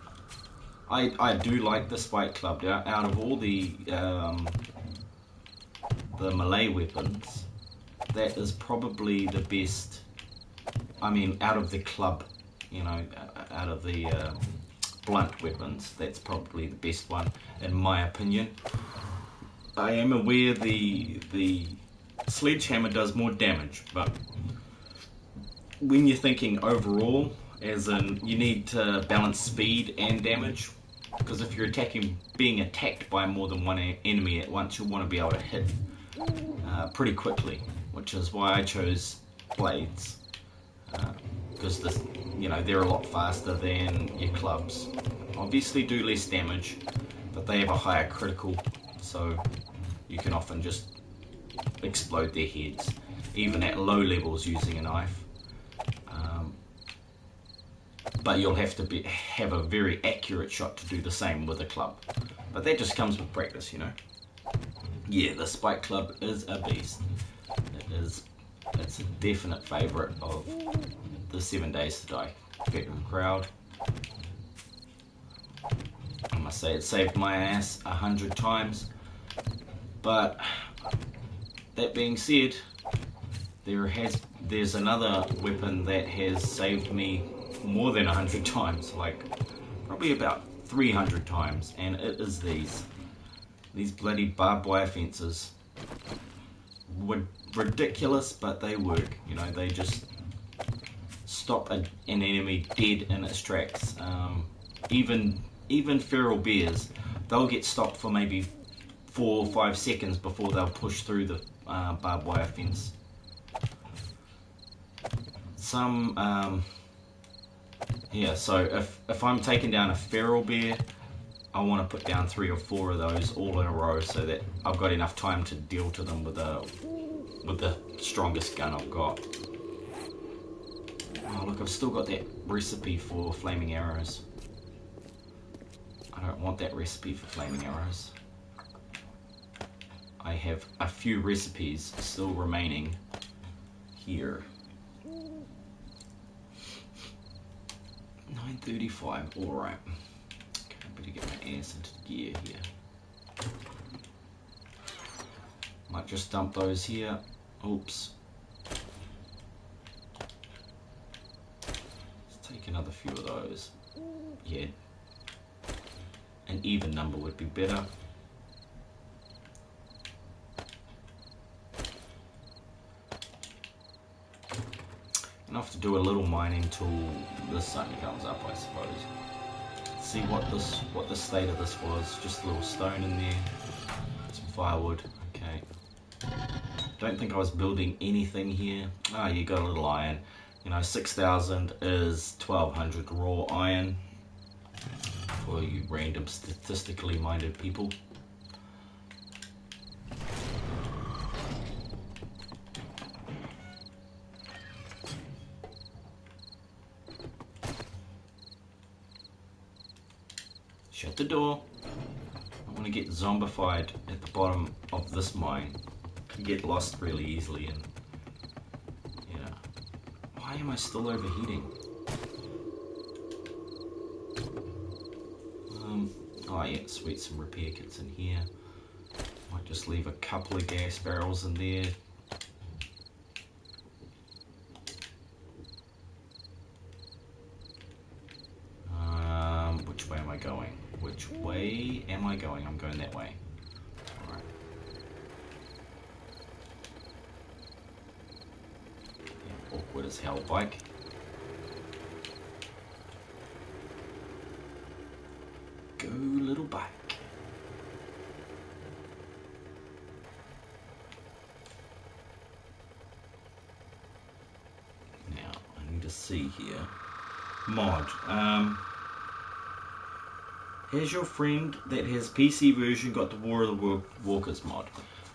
I do like the spike club. Out of all the melee weapons, that is probably the best. I mean, out of the club, you know, out of the blunt weapons, that's probably the best one in my opinion. I am aware the sledgehammer does more damage, but when you're thinking overall, as in you need to balance speed and damage, because if you're being attacked by more than one enemy at once, you'll want to be able to hit pretty quickly, which is why I chose blades. Because they're a lot faster than your clubs. Obviously do less damage, but they have a higher critical, so you can often just explode their heads, even at low levels using a knife. But you'll have to have a very accurate shot to do the same with a club. But that just comes with practice, you know. Yeah, the spike club is a beast. It's a definite favourite of the 7 Days to Die veteran crowd. I must say it saved my ass 100 times. But that being said, there's another weapon that has saved me more than 100 times, like probably about 300 times, and it is these bloody barbed wire fences. Ridiculous, but they work. You know, they just stop an enemy dead in its tracks. Even feral bears, they'll get stopped for maybe 4 or 5 seconds before they'll push through the barbed wire fence. So if I'm taking down a feral bear, I want to put down 3 or 4 of those all in a row so that I've got enough time to deal to them with the strongest gun I've got. Oh look, I've still got that recipe for flaming arrows. I don't want that recipe for flaming arrows. I have a few recipes still remaining here. 9:35, alright. Okay, I better get my ass into gear here. Might just dump those here. Oops. Let's take another few of those. Yeah. An even number would be better. And I have to do a little mining till the sun comes up, I suppose. See what the state of this was. Just a little stone in there. Some firewood. Okay. Don't think I was building anything here. Ah, you got a little iron. You know, 6,000 is 1,200 raw iron for you random statistically minded people. Shut the door. I want to get zombified at the bottom of this mine. Can get lost really easily, and yeah. Why am I still overheating? Oh yeah, sweet, some repair kits in here. Might just leave a couple of gas barrels in there. Which way am I going? Which way am I going? I'm going that way. Alright. Yeah, awkward as hell, bike. Go, little bike. Now, I need to see here. Mod. Has your friend that has PC version got the War of the Walkers mod?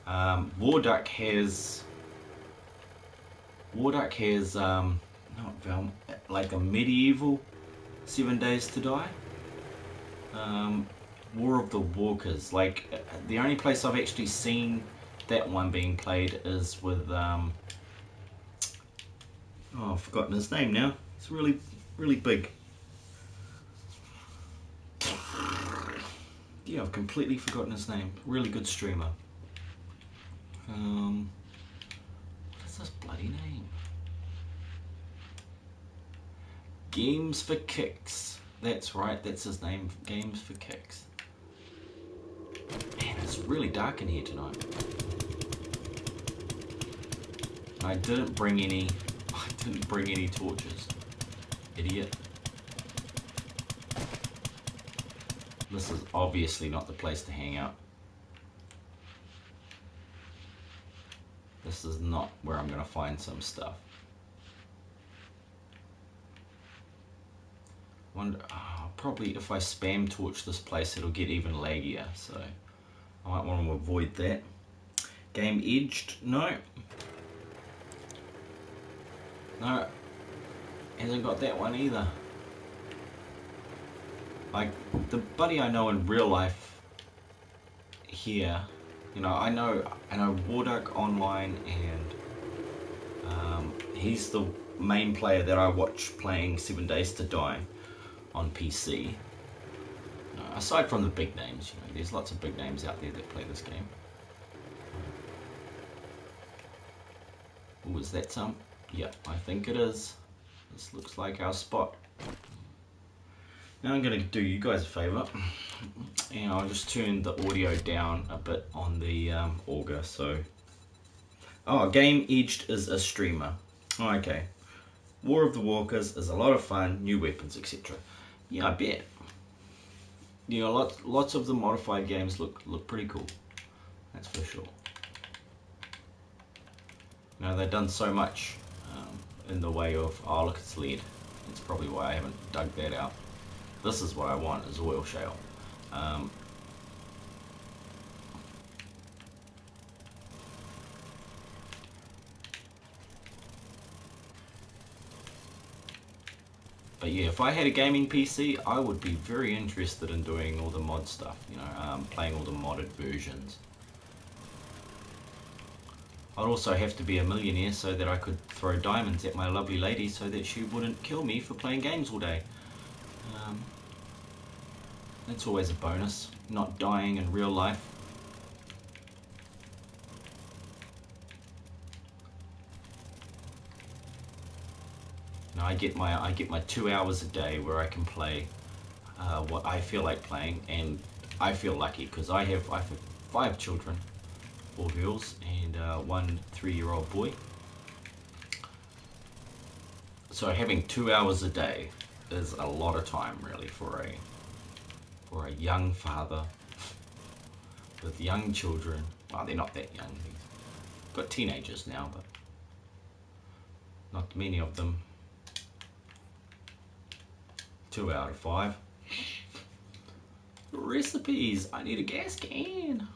Warduck has like a medieval 7 Days to Die. War of the Walkers, like the only place I've actually seen that one being played is with oh, I've forgotten his name now. It's really big. Yeah, I've completely forgotten his name. Really good streamer. What is this bloody name? Games for Kicks. That's right, that's his name. Games for Kicks. Man, it's really dark in here tonight. I didn't bring any torches. Idiot. This is obviously not the place to hang out. This is not where I'm gonna find some stuff. Wonder, probably if I spam torch this place it'll get even laggier, so I might want to avoid that. Game edged? No. No. Hasn't got that one either. Like, the buddy I know in real life here, you know, I know Warduck online, and he's the main player that I watch playing 7 Days to Die on PC. Aside from the big names, you know, there's lots of big names out there that play this game. Oh, is that some? Yeah, I think it is. This looks like our spot. Now I'm going to do you guys a favour, and I'll just turn the audio down a bit on the auger. So, Game Edged is a streamer. Okay, War of the Walkers is a lot of fun, new weapons, etc. Yeah, I bet. You know, lots of the modified games look pretty cool. That's for sure. You know, they've done so much in the way of, oh look, it's lead. That's probably why I haven't dug that out. This is what I want, is oil shale. But yeah, if I had a gaming PC, I would be very interested in doing all the mod stuff, you know, playing all the modded versions. I'd also have to be a millionaire so that I could throw diamonds at my lovely lady so that she wouldn't kill me for playing games all day. That's always a bonus, not dying in real life. Now I get my 2 hours a day where I can play what I feel like playing, and I feel lucky because I have 5 children, 4 girls and 1 3-year-old boy. So having 2 hours a day is a lot of time, really, for a young father with young children. Well, they're not that young. They've got teenagers now, but not many of them 2 out of 5. Recipes. I need a gas can.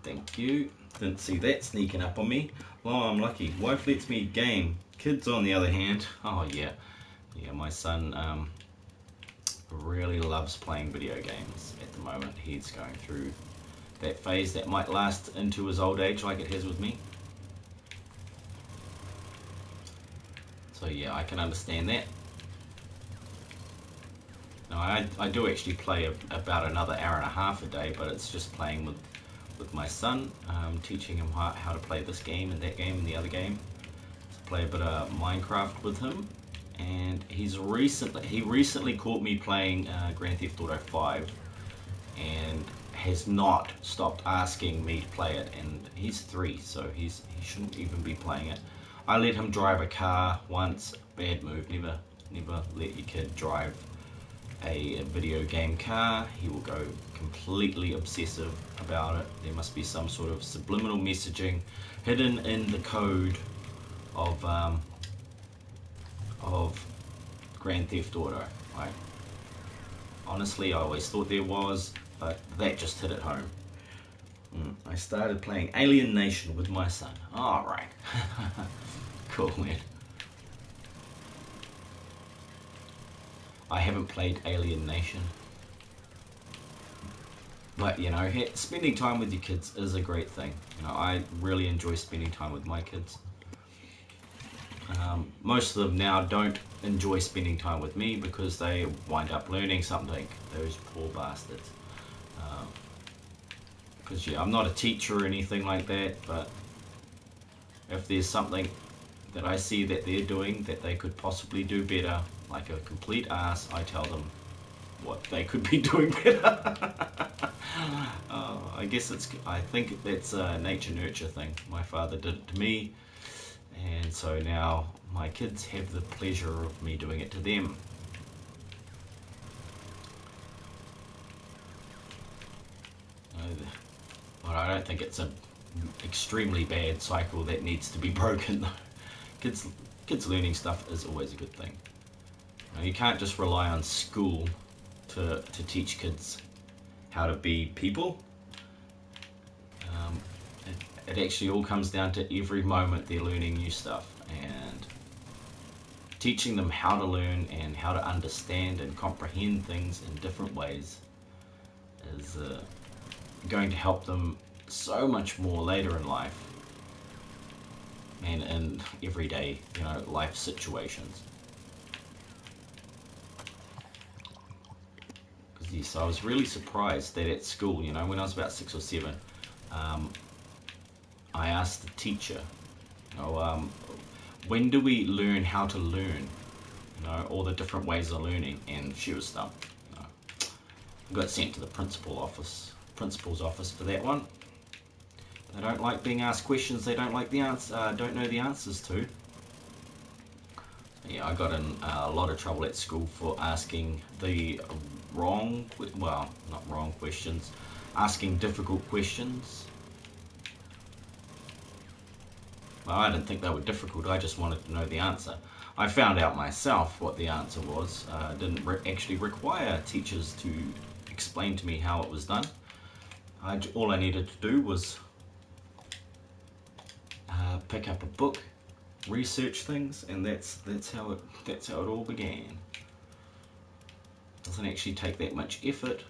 Thank you. Didn't see that sneaking up on me. Well, I'm lucky. Wife lets me game. Kids, on the other hand, oh yeah. Yeah, my son really loves playing video games at the moment. He's going through that phase that might last into his old age like it has with me. So yeah, I can understand that. No, I do actually play about another hour and a half a day, but it's just playing with my son, teaching him how to play this game and that game and the other game. To play a bit of Minecraft with him, and he recently caught me playing Grand Theft Auto 5, and has not stopped asking me to play it. And he's 3, so he shouldn't even be playing it. I let him drive a car once. Bad move. Never let your kid drive a video game car. He will go completely obsessive about it. There must be some sort of subliminal messaging hidden in the code of Grand Theft Auto. Honestly, I always thought there was, but that just hit it home. I started playing Alien Nation with my son. Alright. Cool, man. I haven't played Alien Nation. But, you know, spending time with your kids is a great thing. You know, I really enjoy spending time with my kids. Most of them now don't enjoy spending time with me because they wind up learning something. Those poor bastards. Because, yeah, I'm not a teacher or anything like that, but if there's something that I see that they're doing that they could possibly do better, like a complete ass, I tell them what they could be doing better. I think that's a nature-nurture thing. My father did it to me, and so now my kids have the pleasure of me doing it to them. But I don't think it's an extremely bad cycle that needs to be broken, though. Kids learning stuff is always a good thing. You can't just rely on school to teach kids how to be people. It actually all comes down to every moment they're learning new stuff, and teaching them how to learn and how to understand and comprehend things in different ways is going to help them so much more later in life and in everyday, life situations. Because yes, I was really surprised that at school, when I was about 6 or 7, I asked the teacher, when do we learn how to learn? All the different ways of learning, and she was stumped. I got sent to the principal's office for that one. They don't like being asked questions they don't like the answer, don't know the answers to. Yeah, I got in a lot of trouble at school for asking the not wrong questions, asking difficult questions. Well, I didn't think they were difficult, I just wanted to know the answer. I found out myself what the answer was. Didn't actually require teachers to explain to me how it was done. All I needed to do was pick up a book, research things, and that's how it all began. It doesn't actually take that much effort.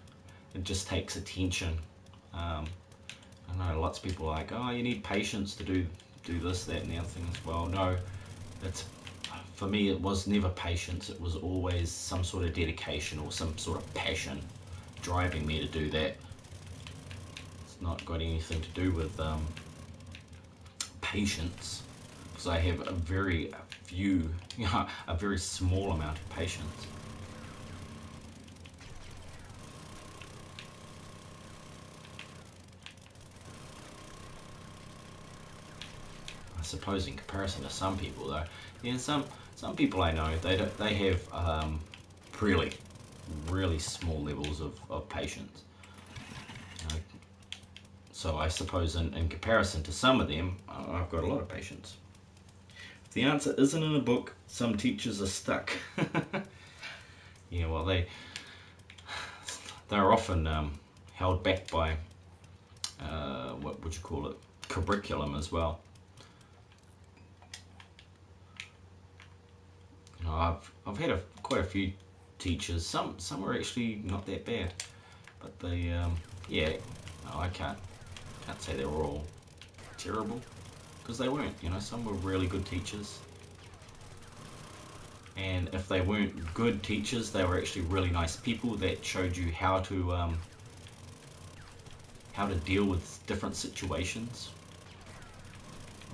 It just takes attention. I know lots of people are like, oh, you need patience to do this, that, and the other thing as well. No, for me it was never patience. It was always some sort of dedication or some sort of passion driving me to do that. It's not got anything to do with patience, because I have a very small amount of patience. I suppose in comparison to some people, though, some people I know, they have really small levels of patience. So I suppose in comparison to some of them, I've got a lot of patience. The answer isn't in a book. Some teachers are stuck. Yeah, well, they're often held back by what would you call it, curriculum as well. You know, I've had quite a few teachers. Some are actually not that bad, but they yeah, no, I can't say they were all terrible, because they weren't. You know, some were really good teachers, and if they weren't good teachers, they were actually really nice people that showed you how to deal with different situations,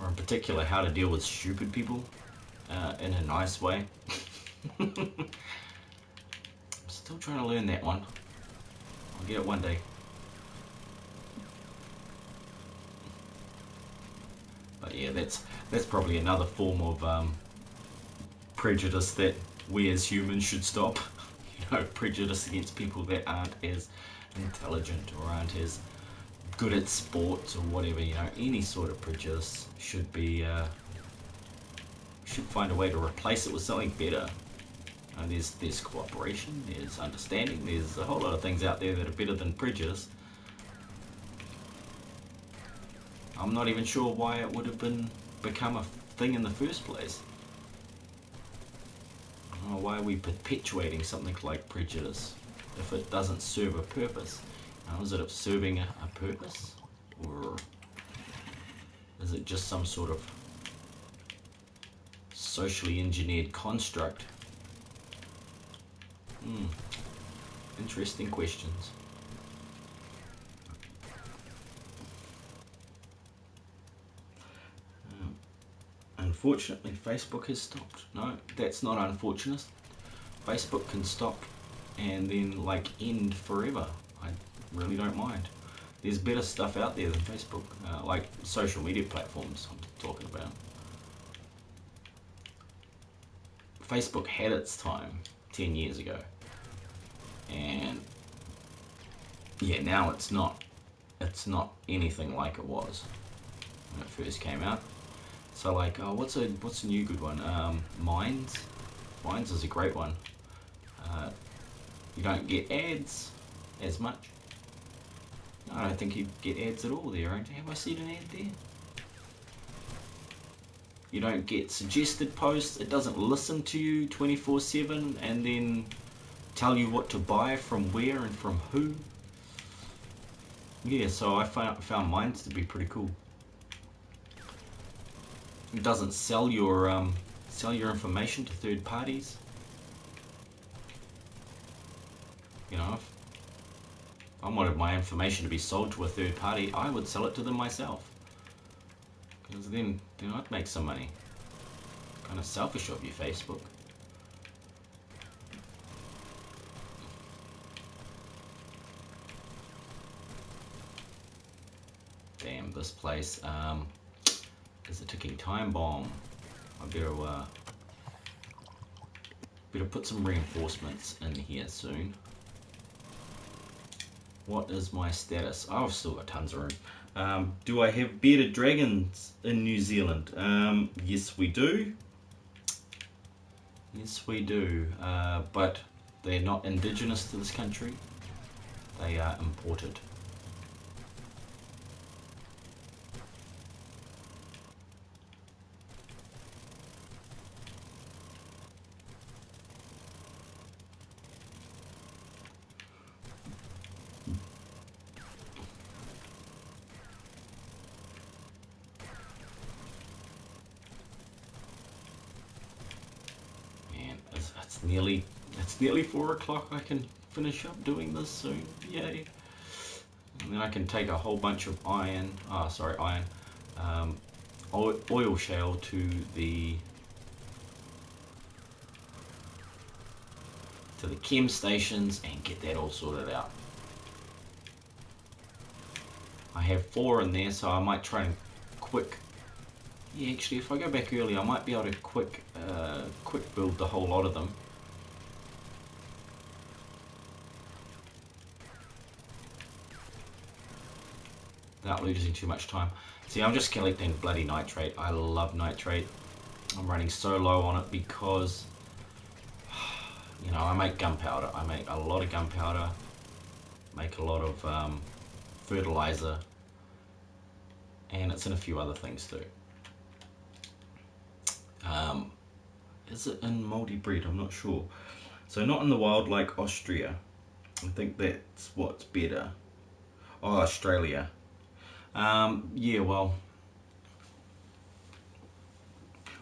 or in particular how to deal with stupid people in a nice way. I'm still trying to learn that one. I'll get it one day. But yeah, that's probably another form of prejudice that we as humans should stop. You know, prejudice against people that aren't as intelligent or aren't as good at sports or whatever. You know, any sort of prejudice should be should find a way to replace it with something better. There's cooperation, there's understanding, there's a whole lot of things out there that are better than prejudice. I'm not even sure why it would have become a thing in the first place. I don't know, why are we perpetuating something like prejudice if it doesn't serve a purpose? Is it serving a purpose, or is it just some sort of socially engineered construct? Interesting questions. Unfortunately, Facebook has stopped. No, that's not unfortunate. Facebook can stop and then like end forever. I really don't mind. There's better stuff out there than Facebook, like social media platforms I'm talking about. Facebook had its time 10 years ago, and yeah, now it's not anything like it was when it first came out. So like, oh, what's a new good one? Minds is a great one. You don't get ads as much. I don't think you get ads at all there. Have I seen an ad there? You don't get suggested posts. It doesn't listen to you 24/7 and then tell you what to buy from where and from who. Yeah, so I found Minds to be pretty cool. It doesn't sell your information to third parties. You know, if I wanted my information to be sold to a third party, I would sell it to them myself, because then I'd make some money. Kind of selfish of you, Facebook. Damn, this place is a ticking time bomb. I better put some reinforcements in here soon. What is my status? Oh, I've still got tons of room. Do I have bearded dragons in New Zealand? Yes, we do. Yes, we do. But they're not indigenous to this country. They are imported. It's nearly 4 o'clock. I can finish up doing this soon. Yay! And then I can take a whole bunch of oil shale to the chem stations and get that all sorted out. I have 4 in there, so I might try and yeah, actually, if I go back early, I might be able to quick build the whole lot of them. Without losing too much time. See, I'm just collecting bloody nitrate. I love nitrate. I'm running so low on it because, you know, I make gunpowder. I make a lot of gunpowder, make a lot of fertilizer, and it's in a few other things too. Is it in multi-breed? I'm not sure. So not in the wild like Austria. I think that's what's better. Oh, Australia. Yeah, well,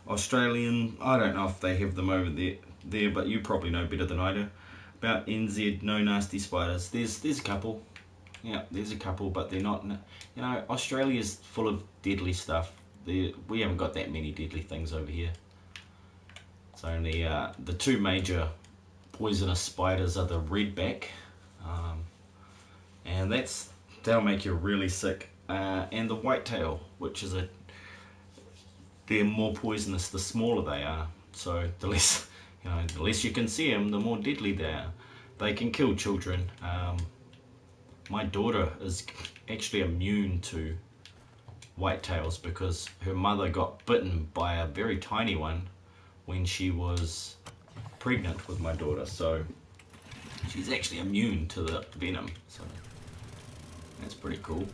Australian, I don't know if they have them over there, but you probably know better than I do. About NZ, no nasty spiders. There's a couple. Yeah, there's a couple, but they're not, you know, Australia's full of deadly stuff. We haven't got that many deadly things over here. It's only the two major poisonous spiders are the redback, and that'll make you really sick, and the whitetail, which is they're more poisonous the smaller they are. So the less, you know, the less you can see them, the more deadly they are. They can kill children. My daughter is actually immune to whitetails because her mother got bitten by a very tiny one when she was pregnant with my daughter. So she's actually immune to the venom. So that's pretty cool.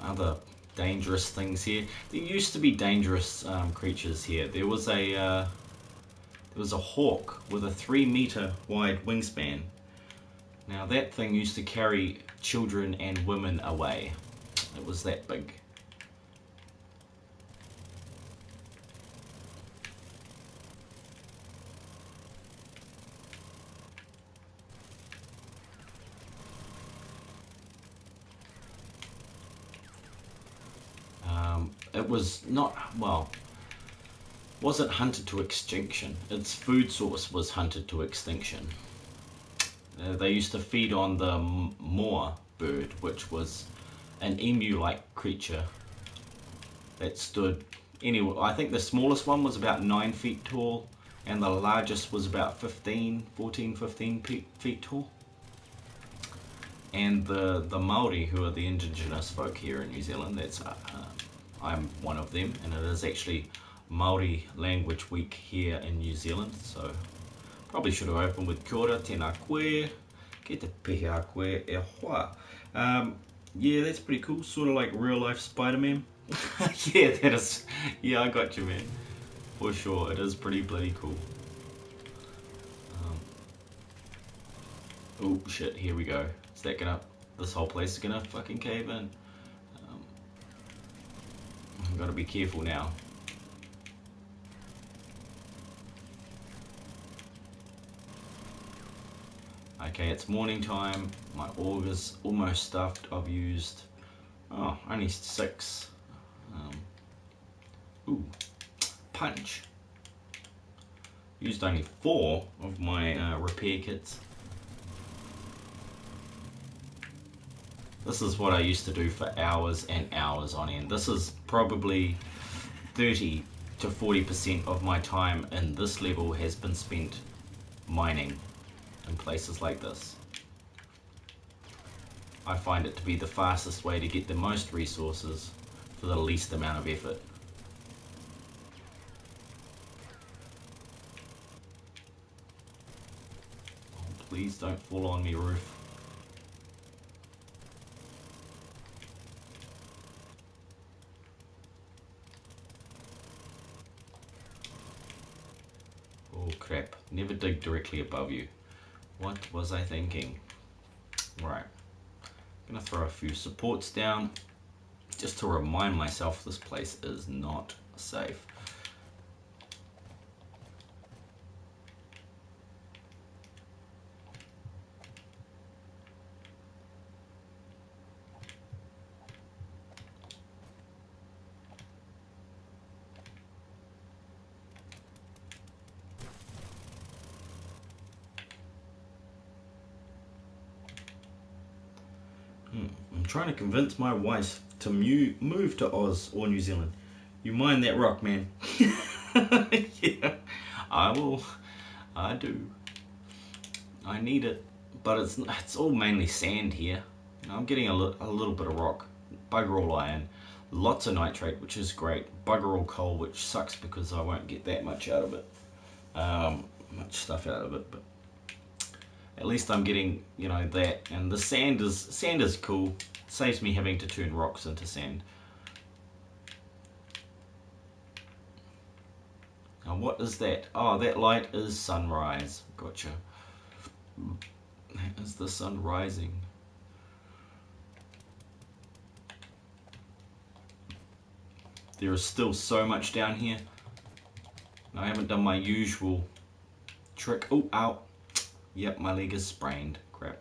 Other dangerous things here. There used to be dangerous creatures here. There was a hawk with a 3-meter wide wingspan. Now that thing used to carry children and women away. It was that big. It was not, well, wasn't hunted to extinction. Its food source was hunted to extinction. They used to feed on the moor bird, which was an emu-like creature that stood anyway. I think the smallest one was about 9 feet tall, and the largest was about 15 feet tall. And the Maori, who are the indigenous folk here in New Zealand, I'm one of them, and it is actually Maori Language Week here in New Zealand, so probably should have opened with kia ora, tēnā koe, ke te pehe a koe e hoa. Yeah, that's pretty cool, sort of like real life Spider-Man. Yeah, that is, yeah, I got you, man, for sure. It is pretty bloody cool. Oh shit, here we go. Is that gonna, this whole place is gonna fucking cave in. I've got to be careful now. Okay, it's morning time. My auger's almost stuffed. I've used, only 6. Ooh, punch. Used only 4 of my repair kits. This is what I used to do for hours and hours on end. This is probably 30 to 40% of my time in this level has been spent mining in places like this. I find it to be the fastest way to get the most resources for the least amount of effort. Oh, please don't fall on me, roof. Oh crap, never dig directly above you. What was I thinking? Right, I'm gonna throw a few supports down just to remind myself this place is not safe. I'm trying to convince my wife to move to Oz or New Zealand. You mind that rock, man? Yeah, I will. I do. I need it, but it's all mainly sand here. I'm getting a little bit of rock, bugger all iron, lots of nitrate, which is great, bugger all coal, which sucks because I won't get that much out of it, much stuff out of it, but at least I'm getting, you know, that. And the sand is cool. It saves me having to turn rocks into sand. Now what is that? Oh, that light is sunrise. Gotcha. That is the sun rising. There is still so much down here. I haven't done my usual trick. Oh, ow. Yep, my leg is sprained. Crap.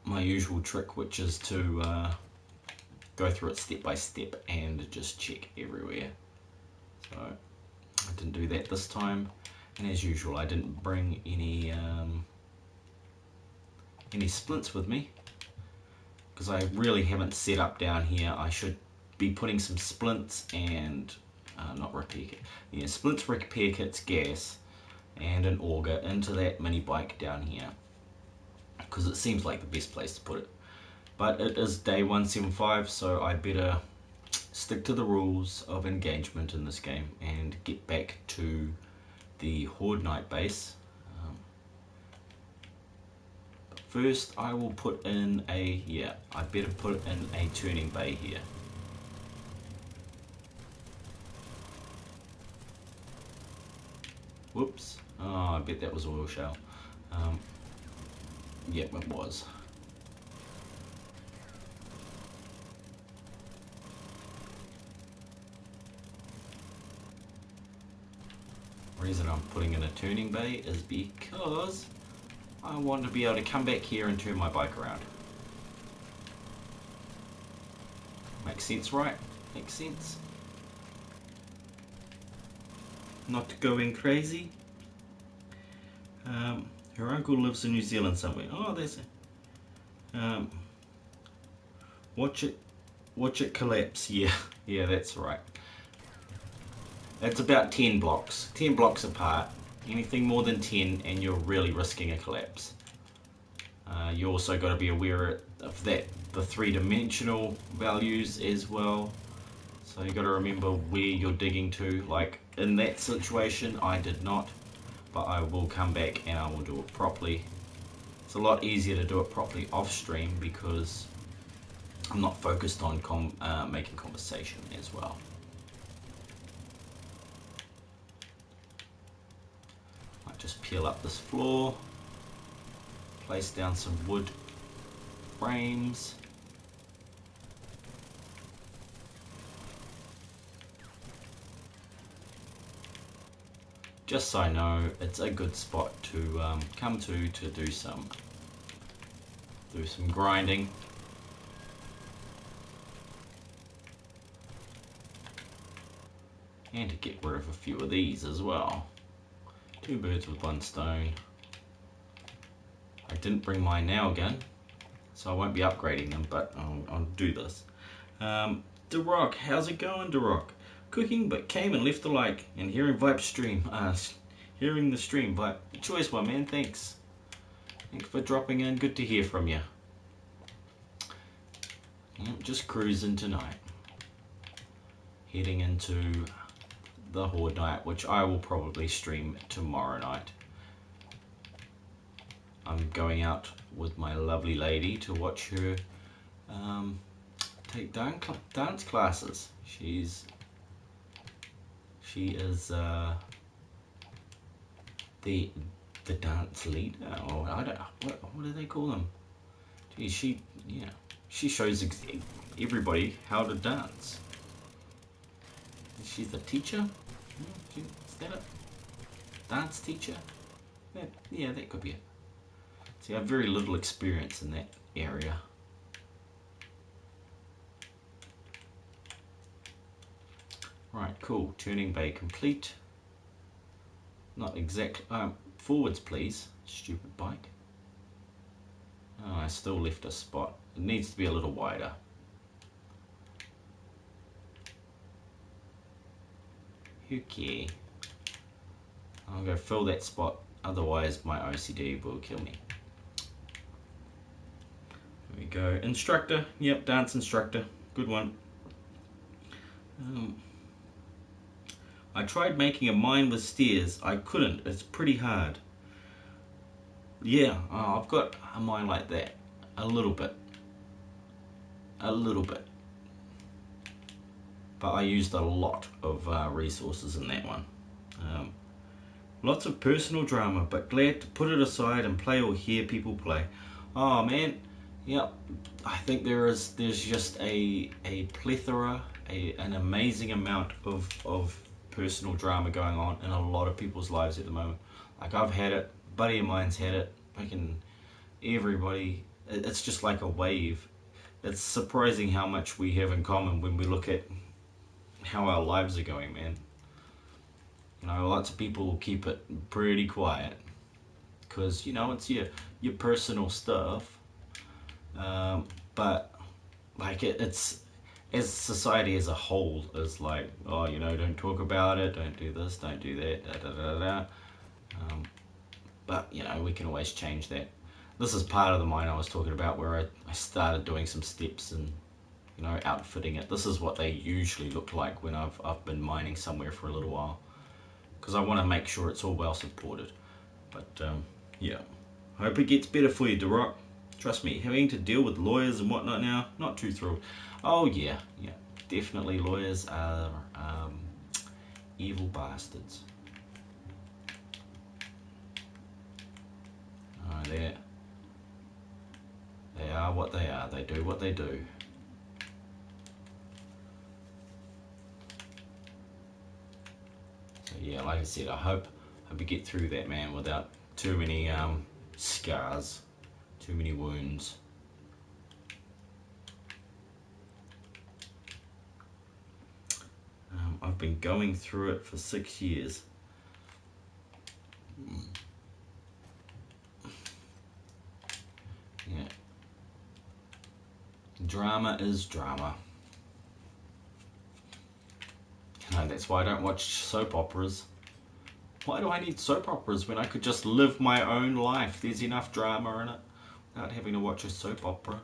My usual trick, which is to go through it step by step and just check everywhere. So I didn't do that this time, and as usual I didn't bring any splints with me because I really haven't set up down here. I should be putting some splints and not repair kit, yeah, splints, repair kits, gas, and an auger into that mini bike down here because it seems like the best place to put it. But it is day 175, so I better stick to the rules of engagement in this game and get back to the Horde Night base. But first I will put in I better put in a turning bay here. Whoops. Oh, I bet that was oil shale. Yep, it was. The reason I'm putting in a turning bay is because I want to be able to come back here and turn my bike around. Makes sense, right? Makes sense. Not going crazy. Her uncle lives in New Zealand somewhere. Oh, there's it. Watch it collapse. Yeah, yeah, that's right. It's about 10 blocks. 10 blocks apart. Anything more than 10 and you're really risking a collapse. You also got to be aware of that, the three-dimensional values as well. So you got to remember where you're digging to. Like in that situation, I did not, but I will come back and I will do it properly. It's a lot easier to do it properly off stream because I'm not focused on making conversation as well. I just peel up this floor, place down some wood frames. Just so I know it's a good spot to come to do some grinding. And to get rid of a few of these as well. Two birds with one stone. I didn't bring my nail gun, so I won't be upgrading them, but I'll do this. DeRock, how's it going, DeRock? Cooking, but came and left a like, and hearing Vipe stream, hearing the stream, Vipe. Choice one, man, thanks. Thanks for dropping in, good to hear from you. Just cruising tonight. Heading into the Horde Night, which I will probably stream tomorrow night. I'm going out with my lovely lady to watch her take dance classes. She is the dance leader, or I don't know, what do they call them? Gee, she shows everybody how to dance. She's a teacher? Is that it? Dance teacher? Yeah, that could be it. See, I have very little experience in that area. Right, cool. Turning bay complete. Not exactly. Forwards, please. Stupid bike. Oh, I still left a spot. It needs to be a little wider. Okay. I'll go fill that spot, otherwise my OCD will kill me. There we go. Instructor. Yep, dance instructor. Good one. I tried making a mine with stairs. I couldn't. It's pretty hard. Yeah, I've got a mine like that. A little bit. A little bit. But I used a lot of resources in that one. Lots of personal drama, but glad to put it aside and play or hear people play. Oh man, yeah, I think there's just a plethora, an amazing amount of personal drama going on in a lot of people's lives at the moment. Like I've had it, a buddy of mine's had it, everybody, it's just like a wave. It's surprising how much we have in common when we look at how our lives are going, man. You know, lots of people will keep it pretty quiet because, you know, it's your personal stuff. But like it's, as society as a whole is like, oh, you know, don't talk about it, don't do this, don't do that, da da da da. But you know, we can always change that. This is part of the mine I was talking about, where I started doing some steps and, you know, outfitting it. This is what they usually look like when I've been mining somewhere for a little while, because I want to make sure it's all well supported. But yeah, I hope it gets better for you, Duroc. Trust me, having to deal with lawyers and whatnot now, not too thrilled. Oh yeah, definitely lawyers are evil bastards. Oh, they are what they are. They do what they do. So yeah, like I said, I hope you get through that, man, without too many scars, too many wounds. I've been going through it for 6 years. Yeah. Drama is drama. You know, that's why I don't watch soap operas. Why do I need soap operas when I could just live my own life? There's enough drama in it without having to watch a soap opera.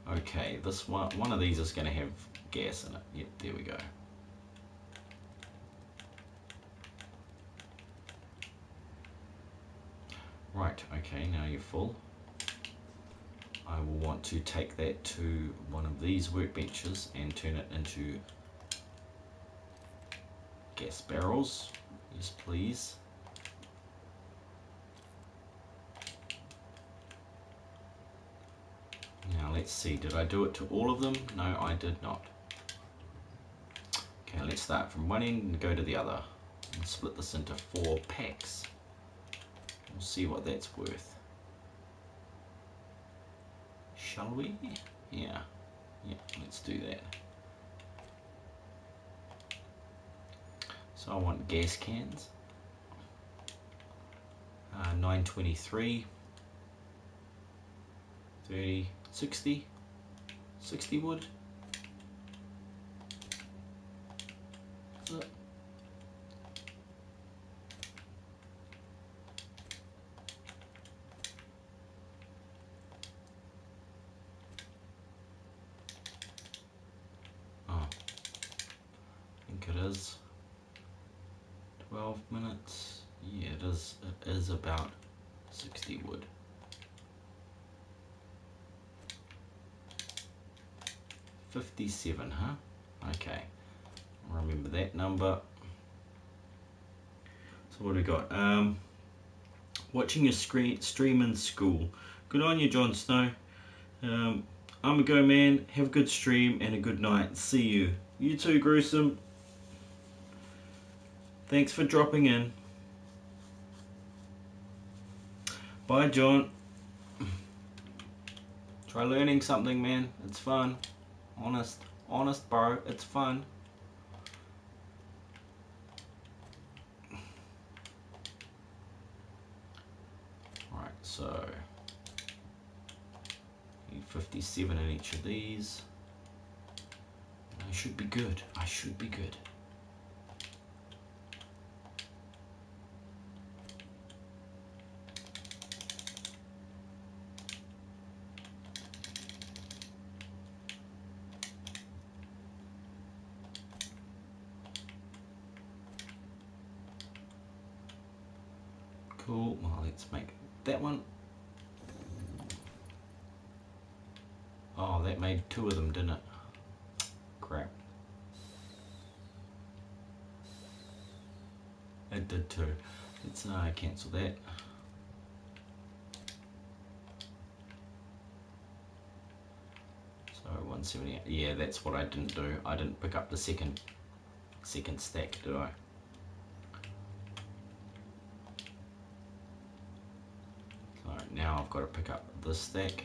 Okay, this one of these is going to have gas in it. Yep, there we go. Right, okay, now you're full. I will want to take that to one of these workbenches and turn it into gas barrels. Yes, please. Now let's see, did I do it to all of them? No, I did not. Okay, let's start from one end and go to the other and split this into 4 packs. We'll see what that's worth. Shall we? Yeah, let's do that. So I want gas cans. 923, 30, 60 wood. I think it is 12 minutes. Yeah, it is about 60 wood. $57, huh? Okay, remember that number. So what do we got? Watching your stream in school. Good on you, Jon Snow. I'm a go, man. Have a good stream and a good night. See you. You too, Gruesome. Thanks for dropping in. Bye, John. Try learning something, man. It's fun. Honest, bro. It's fun. so need 57 in each of these. I should be good. I should be good. Cool. Well, let's make that one. Oh, that made 2 of them, didn't it? Crap. It did too. Let's cancel that. So 178. Yeah, that's what I didn't do. I didn't pick up the second stack, did I? So now I've got to pick up this stack.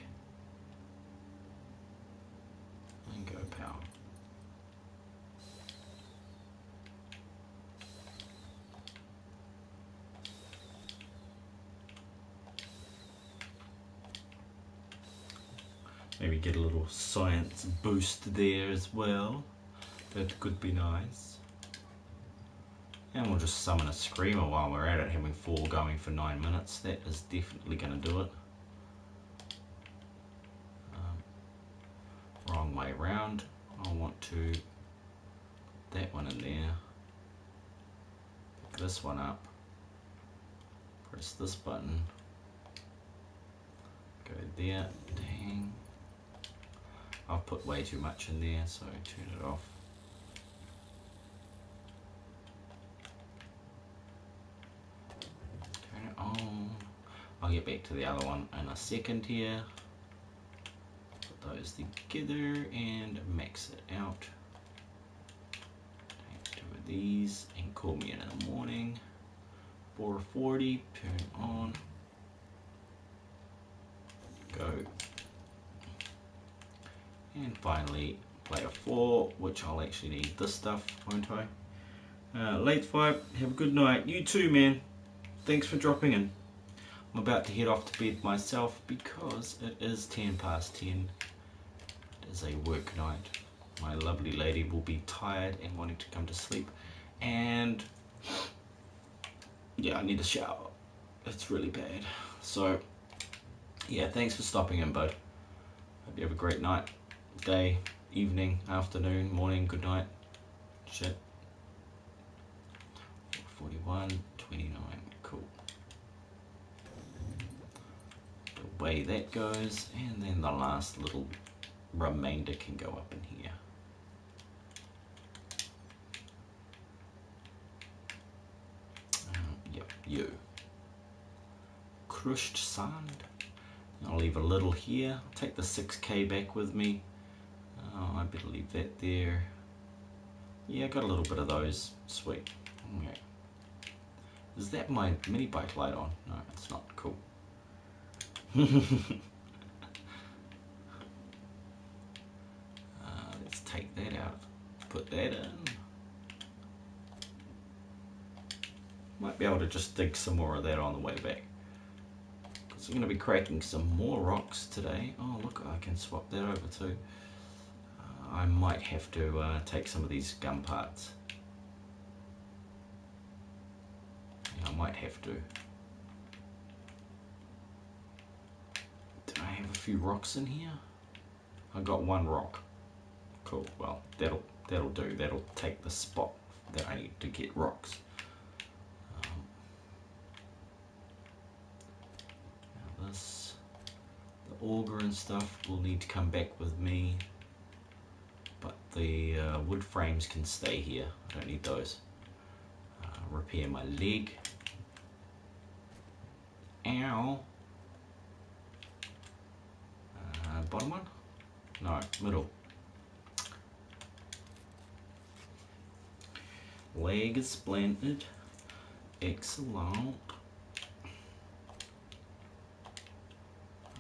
And go power. Maybe get a little science boost there as well. That could be nice. And we'll just summon a screamer while we're at it, having 4 going for 9 minutes. That is definitely going to do it. Wrong way round. I want to put that one in there. Pick this one up. Press this button. Go there. Dang. I've put way too much in there, so turn it off. Turn it on. I'll get back to the other one in a second here. Put those together and max it out. Take 2 of these and call me in the morning. 440, turn on. Go. And finally, player 4, which I'll actually need this stuff, won't I? Late 5, have a good night. You too, man. Thanks for dropping in. I'm about to head off to bed myself because it is 10 past 10. It is a work night. My lovely lady will be tired and wanting to come to sleep. And yeah, I need a shower. It's really bad. So yeah, thanks for stopping in, bud. Hope you have a great night. Day, evening, afternoon, morning, good night. Shit. 41, 29, cool. The way that goes, and then the last little remainder can go up in here. Yep, you. Crushed sand. I'll leave a little here. I'll take the 6k back with me. Oh, I better leave that there. Yeah, I got a little bit of those. Sweet. Okay. Is that my mini bike light on? No, it's not. Cool. Let's take that out. Put that in. Might be able to just dig some more of that on the way back. Because I'm going to be cracking some more rocks today. Oh, look, I can swap that over too. I might have to take some of these gun parts. Yeah, I might have to. Did I have a few rocks in here? I got 1 rock. Cool. Well, that'll do. That'll take the spot that I need to get rocks. Now this, the auger and stuff will need to come back with me. But the wood frames can stay here. I don't need those. Repair my leg. Ow. Bottom one? No, middle. Leg is splintered. Excellent.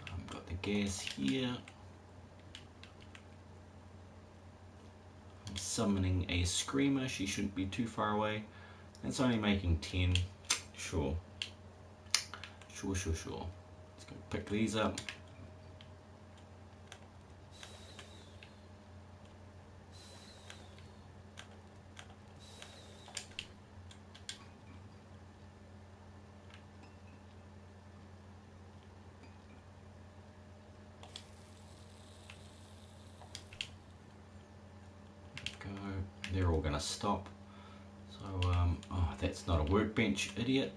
I've got the gas here. Summoning a screamer. She shouldn't be too far away. It's only making 10. Sure. Sure. Pick these up. Go. They're all going to stop. So, oh, that's not a workbench, idiot.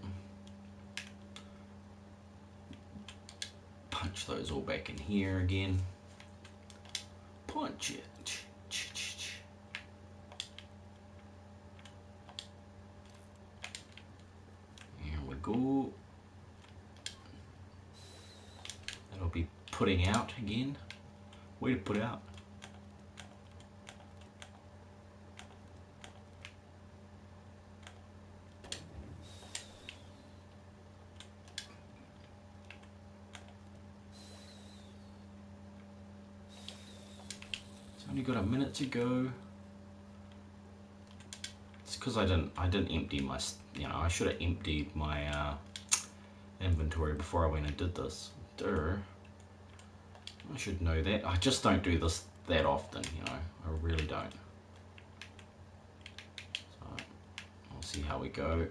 Punch those all back in here again. Punch it. Here we go. That'll be putting out again. Way to put out. Only got a minute to go. It's because I didn't empty my, I should have emptied my inventory before I went and did this. Durr. I should know that. I just don't do this that often, I really don't. So we'll see how we go.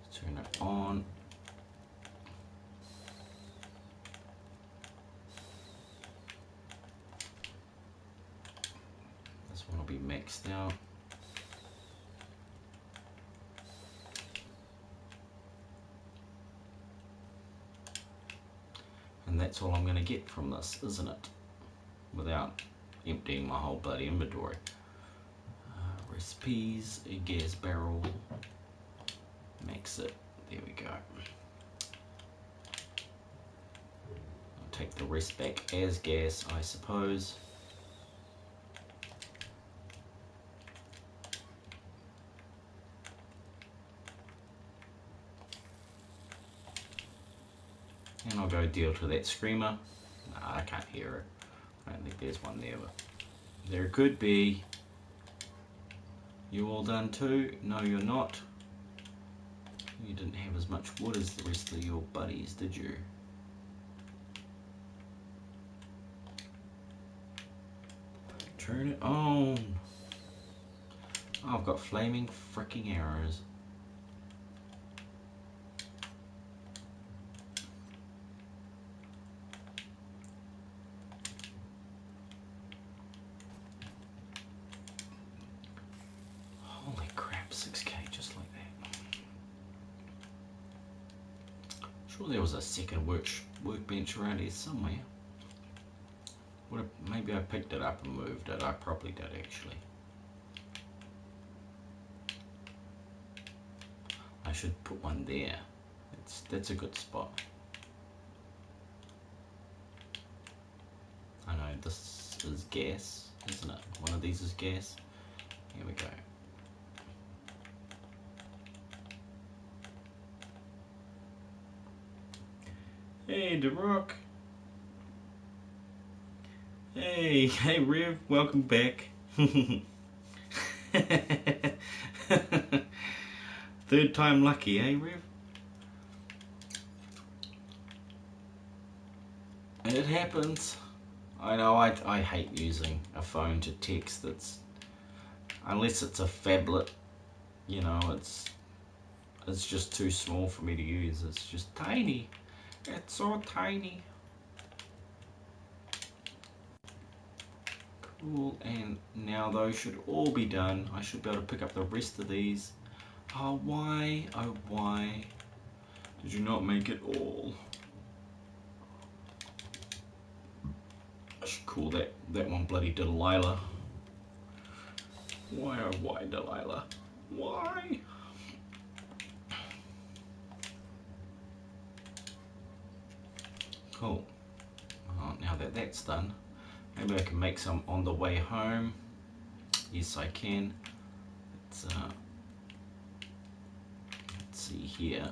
Let's turn it on. One will be maxed out. And that's all I'm going to get from this, isn't it? Without emptying my whole bloody inventory. Recipes, a gas barrel. Max it. There we go. I'll take the rest back as gas, I suppose. And I'll go deal to that screamer. Nah, I can't hear it. I don't think there's one there, but there could be. You all done too? No, you're not. You didn't have as much wood as the rest of your buddies, did you? Turn it on. Oh, I've got flaming freaking arrows. Holy crap, 6k just like that. Sure there was a second workbench around here somewhere. Maybe I picked it up and moved it. I probably did actually. I should put one there. That's a good spot. I know this is gas, isn't it? One of these is gas. Here we go. Hey, DeRock. Hey Rev, welcome back. Third time lucky, eh Rev? It happens. I know, I hate using a phone to text. Unless it's a phablet, it's just too small for me to use. It's just tiny. It's so tiny. Cool, and now those should all be done. I should be able to pick up the rest of these. Oh why did you not make it all? I should call that one bloody Delilah. Why oh why Delilah? Why? Cool. Oh, now that that's done, maybe I can make some on the way home. Yes, I can. Let's see here.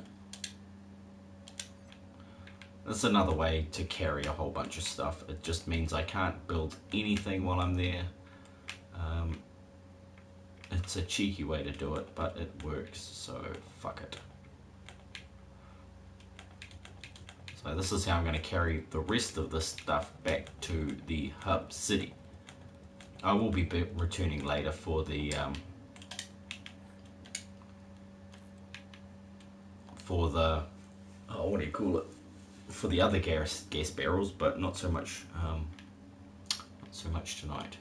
That's another way to carry a whole bunch of stuff. It just means I can't build anything while I'm there. It's a cheeky way to do it, but it works, so fuck it. So So this is how I'm going to carry the rest of this stuff back to the hub city. I will be returning later for the oh, what do you call it? For the other gas barrels, but not so much tonight.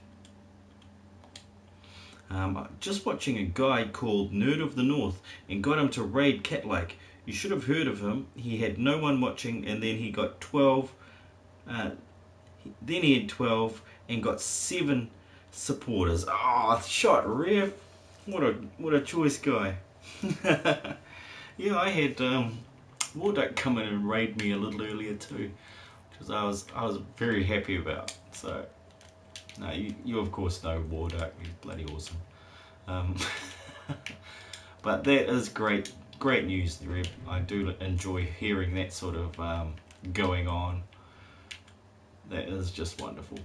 Just watching a guy called Nerd of the North and got him to raid Cat-like. You should have heard of him. He had no one watching, and then he got 12. Then he had 12 and got 7 supporters. Oh, shot Rev. What a choice guy. Yeah, I had Warduck come in and raid me a little earlier too, because I was very happy about. So, no, you of course know Warduck. He's bloody awesome. But that is great news, Rev. I do enjoy hearing that sort of going on. That is just wonderful.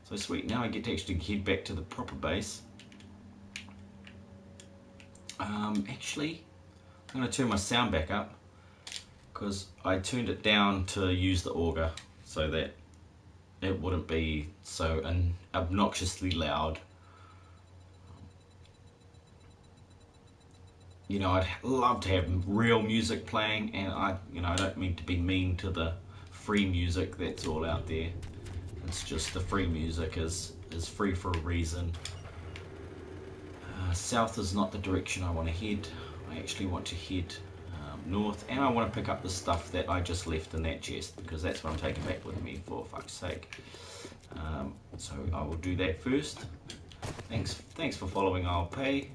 So sweet. Now I get to actually head back to the proper base. Actually, I'm going to turn my sound back up because I turned it down to use the auger so that it wouldn't be so obnoxiously loud. You know, I'd love to have real music playing, and I don't mean to be mean to the free music that's all out there. It's just the free music is free for a reason. South is not the direction I want to head. I actually want to head north, and I want to pick up the stuff that I just left in that chest, because that's what I'm taking back with me, for fuck's sake. So I will do that first. Thanks for following. I'll pay.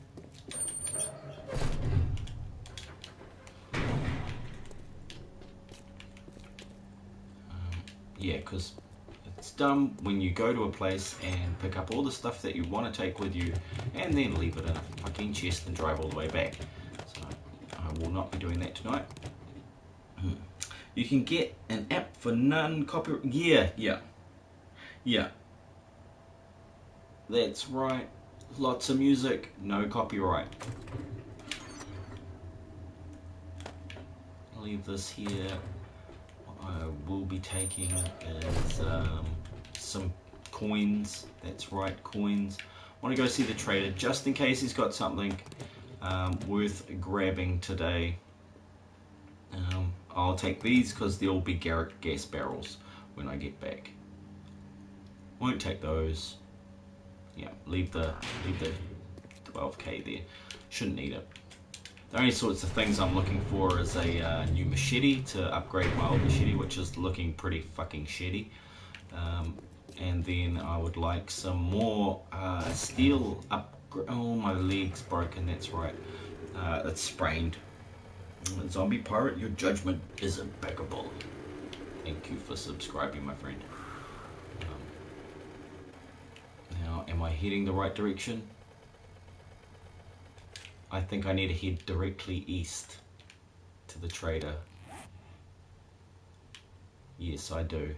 Yeah, because it's dumb when you go to a place and pick up all the stuff that you want to take with you and then leave it in a fucking chest and drive all the way back. So I will not be doing that tonight. You can get an app for non-copyright. Yeah. That's right. Lots of music, no copyright. I'll leave this here. I will be taking is some coins. That's right, coins. I want to go see the trader just in case he's got something worth grabbing today. I'll take these because they'll be gas barrels when I get back. Won't take those. Yeah, leave the 12k there. Shouldn't need it. The only sorts of things I'm looking for is a new machete to upgrade my old machete, which is looking pretty fucking shitty. And then I would like some more steel upgrade. Oh, my leg's broken, that's right. It's sprained. Zombie Pirate, your judgment is impeccable. Thank you for subscribing, my friend. Now, am I heading the right direction? I think I need to head directly east to the trader. Yes, I do.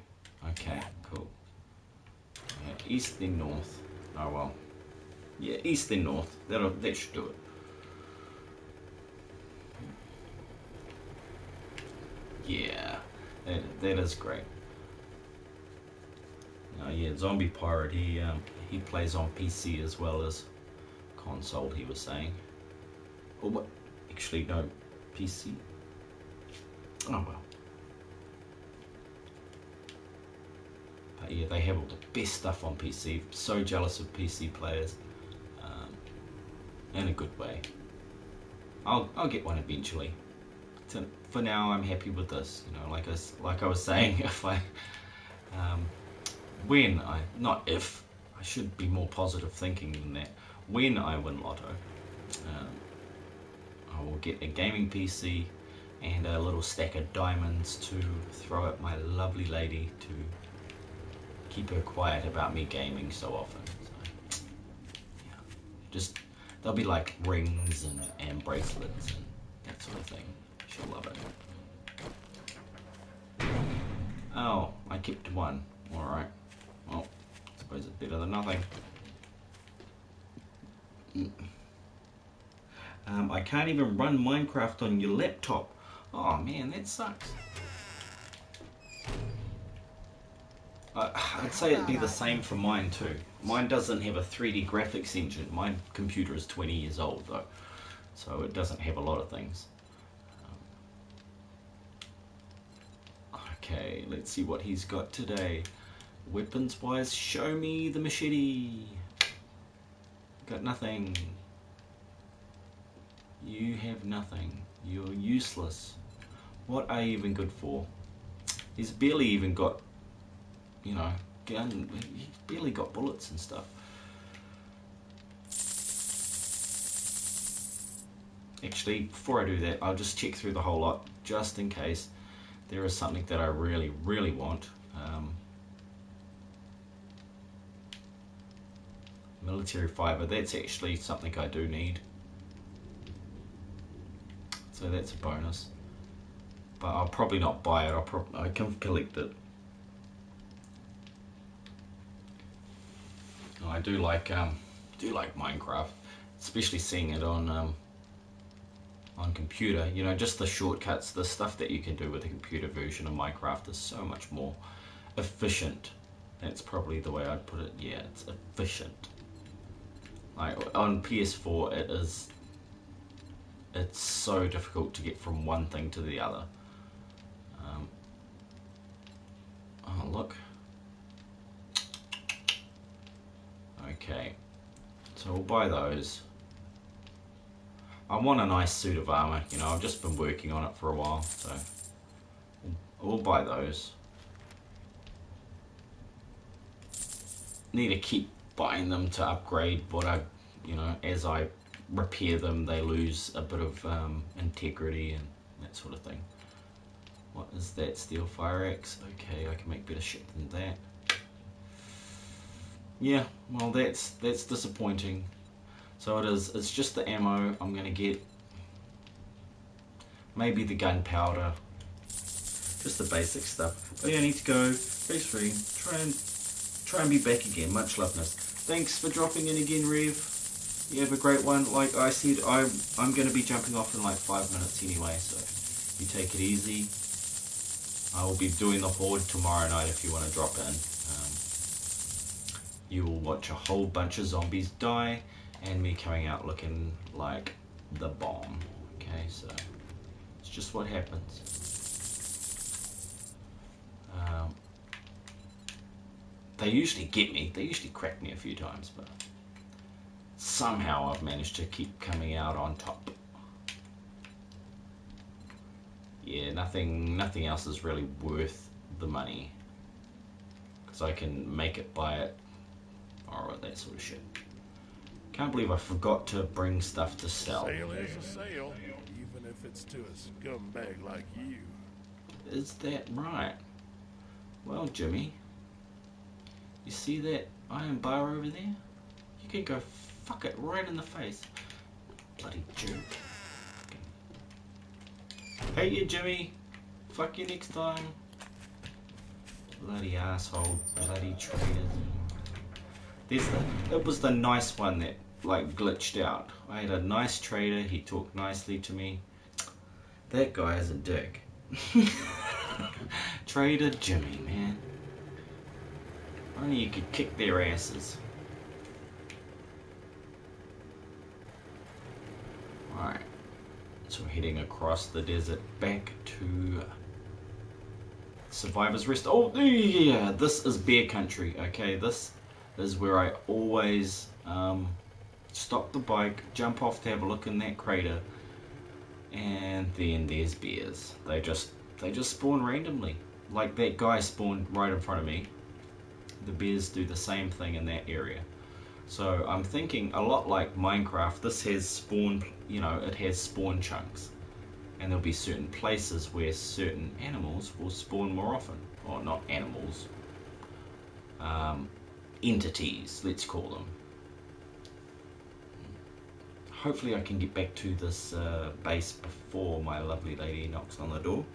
Okay, cool. Yeah, east then north. Oh well. Yeah, east then north. That should do it. Yeah, that is great. Yeah, Zombie Pirate. He plays on PC as well as console. He was saying. Or what? Actually, no, PC. Oh well. But yeah, they have all the best stuff on PC. So jealous of PC players, in a good way. I'll get one eventually. For now, I'm happy with this. You know, like I was saying, if I, when I, not if, I should be more positive thinking than that. When I win Lotto, I will get a gaming PC and a little stack of diamonds to throw at my lovely lady to keep her quiet about me gaming so often. So, yeah, just there'll be like rings and bracelets and that sort of thing. She'll love it. Oh, I kept one. Alright. Well, I suppose it's better than nothing. I can't even run Minecraft on your laptop. Oh man, that sucks. I'd say it'd be the same for mine too. Mine doesn't have a 3D graphics engine. My computer is 20 years old though, so it doesn't have a lot of things. Okay, let's see what he's got today. Weapons wise, show me the machete. Got nothing. You have nothing. You're useless. What are you even good for? He's barely even got, you know, gun. He's barely got bullets and stuff. Actually, before I do that, I'll just check through the whole lot, just in case there is something that I really, really want. Military fiber, that's actually something I do need. So that's a bonus. But I'll probably not buy it, I can collect it. I do like Minecraft, especially seeing it on computer. You know, just the shortcuts, the stuff that you can do with the computer version of Minecraft is so much more efficient. That's probably the way I'd put it. Yeah, it's efficient. Like on PS4, it's so difficult to get from one thing to the other. Oh look. Okay, so we'll buy those. I want a nice suit of armor, you know, I've just been working on it for a while, so we'll buy those. Need to keep buying them to upgrade what I, you know, as I repair them, they lose a bit of integrity and that sort of thing. What is that? Steel fire axe? Okay, I can make better shit than that. Yeah, well that's disappointing. So it's just the ammo I'm gonna get. Maybe the gunpowder. Just the basic stuff. Oh yeah, I need to go. Phase 3. Try and be back again. Much loveness. Thanks for dropping in again, Rev. You have a great one. Like I said, I'm gonna be jumping off in like 5 minutes anyway, so you take it easy. I will be doing the Horde tomorrow night if you want to drop in. You will watch a whole bunch of zombies die and me coming out looking like the bomb. Okay, so it's just what happens. They usually get me, they usually crack me a few times, but somehow I've managed to keep coming out on top. Yeah, nothing else is really worth the money, because I can make it, buy it, or that sort of shit. Can't believe I forgot to bring stuff to sell. Sale is a sale, even if it's to a scumbag like you. Is that right? Well, Jimmy, you see that iron bar over there? You can go fuck it right in the face. Bloody jerk. Hey you, Jimmy. Fuck you next time. Bloody asshole. Bloody traitor. It was the nice one that like glitched out. I had a nice trader. He talked nicely to me. That guy is a dick. Trader Jimmy, man. Only you could kick their asses. Alright. So we're heading across the desert back to Survivor's Rest. Oh yeah, this is bear country. Okay, this is where I always stop the bike, jump off to have a look in that crater, and then there's bears. They just spawn randomly. Like that guy spawned right in front of me. The bears do the same thing in that area. So I'm thinking a lot like Minecraft, this has spawn, you know, it has spawn chunks. And there'll be certain places where certain animals will spawn more often. Or not animals. Entities, let's call them. Hopefully I can get back to this base before my lovely lady knocks on the door.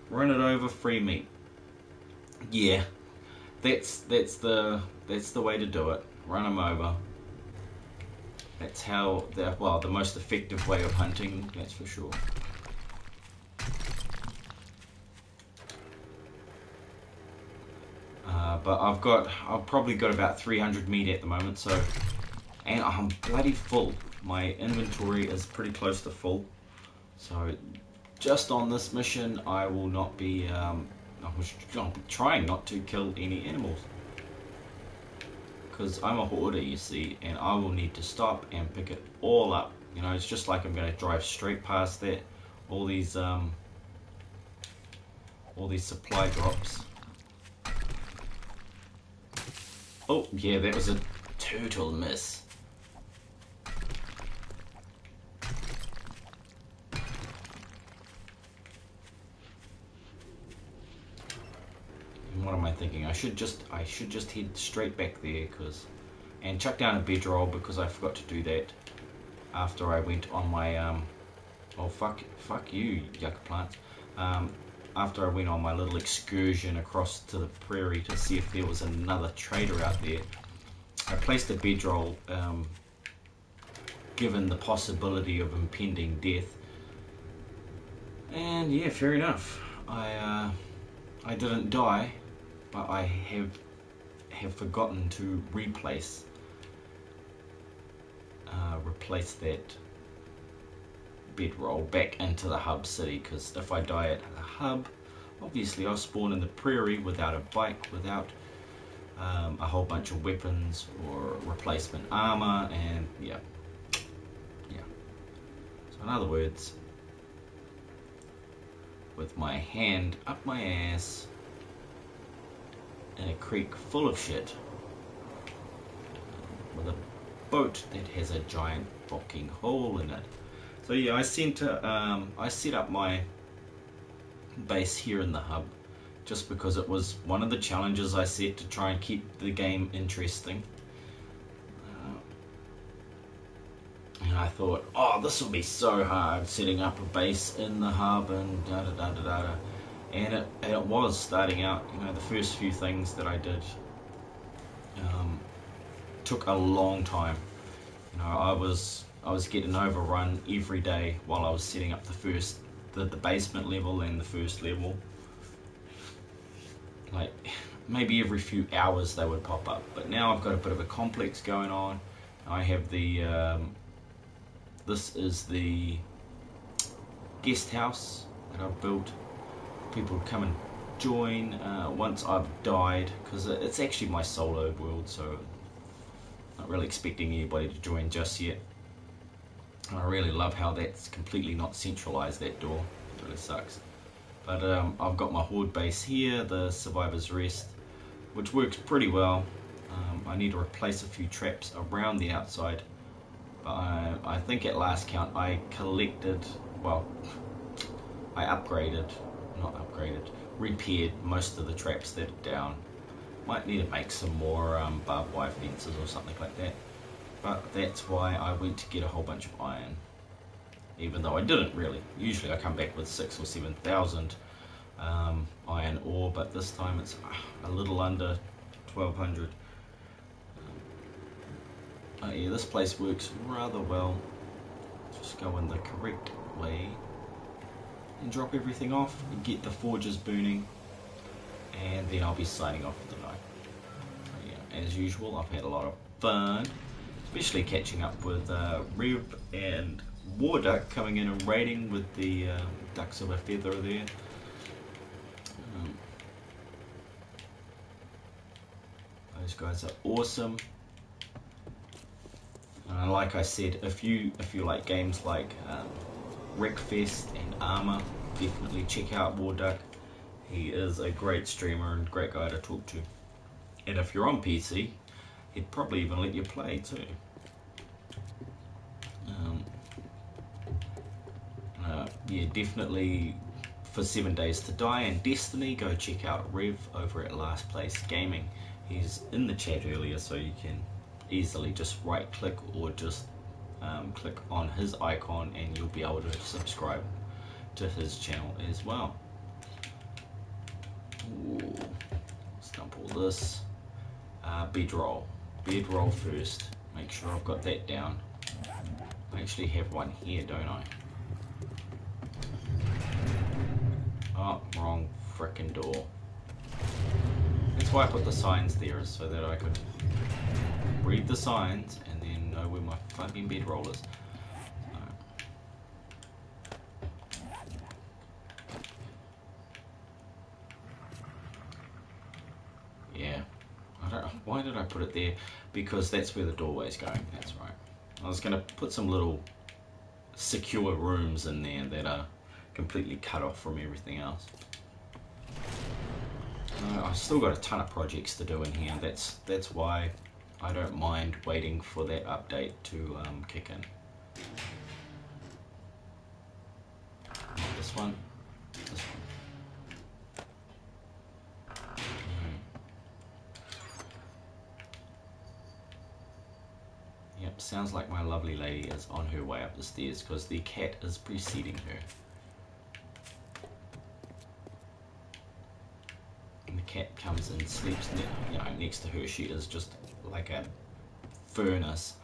Run it over, free meat. Yeah, that's the way to do it. Run them over. That's how the most effective way of hunting, that's for sure. but I've probably got about 300 meat at the moment, so, and I'm bloody full. My inventory is pretty close to full, so just on this mission I will not be, I'll be trying not to kill any animals, because I'm a hoarder, you see, and I will need to stop and pick it all up. You know, it's just like I'm going to drive straight past that, all these supply drops. Oh yeah, that was a total miss. What am I thinking? I should just head straight back there, and chuck down a bedroll, because I forgot to do that after I went on my oh fuck you, yucca plants. After I went on my little excursion across to the prairie to see if there was another trader out there, I placed a bedroll, given the possibility of impending death. And yeah, fair enough. I didn't die, but I have forgotten to replace that bedroll back into the hub city, because if I die at the hub, obviously I'll spawn in the prairie without a bike, without a whole bunch of weapons or replacement armor, and yeah. So in other words, with my hand up my ass in a creek full of shit, with a boat that has a giant fucking hole in it. So yeah, I set up my base here in the hub, just because it was one of the challenges I set to try and keep the game interesting. And I thought, oh, this will be so hard, setting up a base in the hub and da-da-da-da-da. And it was starting out. You know, the first few things that I did took a long time. You know, I was getting overrun every day while I was setting up the basement level and the first level. Like, maybe every few hours they would pop up. But now I've got a bit of a complex going on. I have the this is the guest house that I've built. People come and join once I've died, because it's actually my solo world, so not really expecting anybody to join just yet. And I really love how that's completely not centralized, that door. It really sucks. But I've got my horde base here, the Survivor's Rest, which works pretty well. I need to replace a few traps around the outside. But I think at last count I repaired most of the traps that are down. Might need to make some more barbed wire fences or something like that. But that's why I went to get a whole bunch of iron. Even though I didn't really. Usually I come back with 6,000 or 7,000 iron ore, but this time it's a little under 1,200. Yeah, this place works rather well. Just go in the correct way and drop everything off and get the forges burning, and then I'll be signing off for the night. So yeah, as usual, I've had a lot of fun, especially catching up with Rev and Warduck coming in and raiding with the ducks of a feather there. Those guys are awesome. Like I said, if you like games like Wreckfest and Armour, definitely check out Warduck. He is a great streamer and great guy to talk to. And if you're on PC, he'd probably even let you play too. Yeah, definitely for 7 Days to Die and Destiny, go check out Rev over at Last Place Gaming. He's in the chat earlier, so you can easily just right click or just click on his icon and you'll be able to subscribe to his channel as well. Ooh, let's dump all this. Bedroll first. Make sure I've got that down. I actually have one here, don't I? Oh, wrong frickin' door. That's why I put the signs there, is so that I could read the signs and then know where my fucking bedroll is. Yeah. I don't know. Why did I put it there? Because that's where the doorway's going. That's right. I was going to put some little secure rooms in there that are completely cut off from everything else. I've still got a ton of projects to do in here. That's why I don't mind waiting for that update to kick in. This one. This one. Yep, sounds like my lovely lady is on her way up the stairs because the cat is preceding her. And the cat comes and sleeps next to her. She is just like a furnace,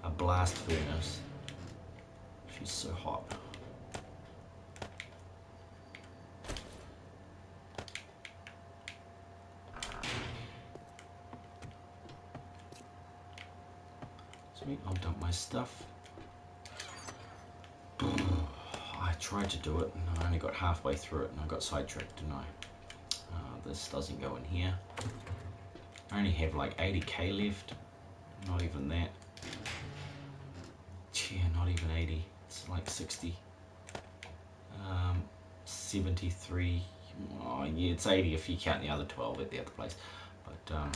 a blast furnace. She's so hot. Sweet, I'll dump my stuff. I tried to do it and I only got halfway through it and I got sidetracked, didn't I? This doesn't go in here. I only have like 80k left. Not even that. Yeah, not even 80. It's like 60. 73. Oh yeah, it's 80 if you count the other 12 at the other place. But I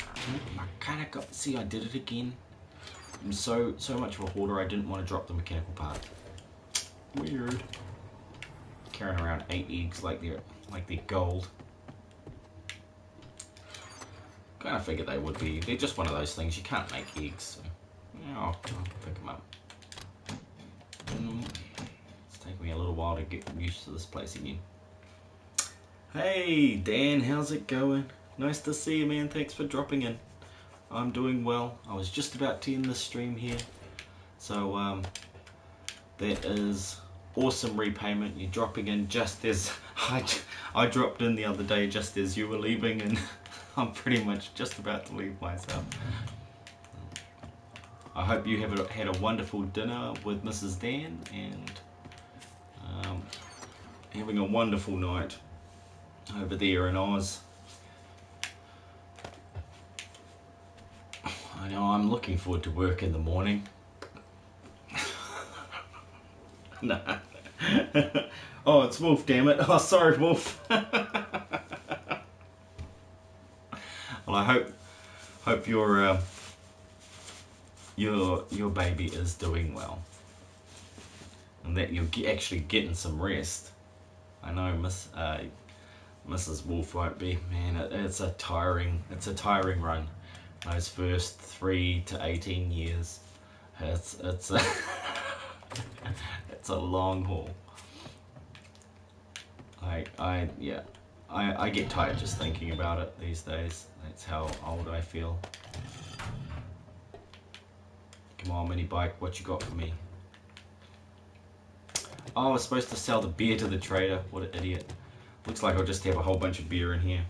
kind of got. See, I did it again. I'm so much of a hoarder. I didn't want to drop the mechanical part. Weird. Carrying around 8 eggs like they're gold. Kind of figured they would be. They're just one of those things. You can't make eggs. So yeah, I'll pick them up. It's taking me a little while to get used to this place again. Hey Dan, how's it going? Nice to see you, man. Thanks for dropping in. I'm doing well. I was just about to end the stream here. So that is awesome repayment. You're dropping in just as I dropped in the other day just as you were leaving, and I'm pretty much just about to leave myself. I hope you have had a wonderful dinner with Mrs. Dan and having a wonderful night over there in Oz. I know, I'm looking forward to work in the morning. No. Oh, it's Wolf, damn it. Oh, sorry, Wolf. Well, I hope your baby is doing well, and that you're actually getting some rest. I know Mrs. Wolf won't be. Man, it's a tiring run. Those first 3 to 18 years, it's a it's a long haul. I get tired just thinking about it these days. That's how old I feel. Come on, mini bike, what you got for me? Oh, I was supposed to sell the beer to the trader. What an idiot. Looks like I'll just have a whole bunch of beer in here.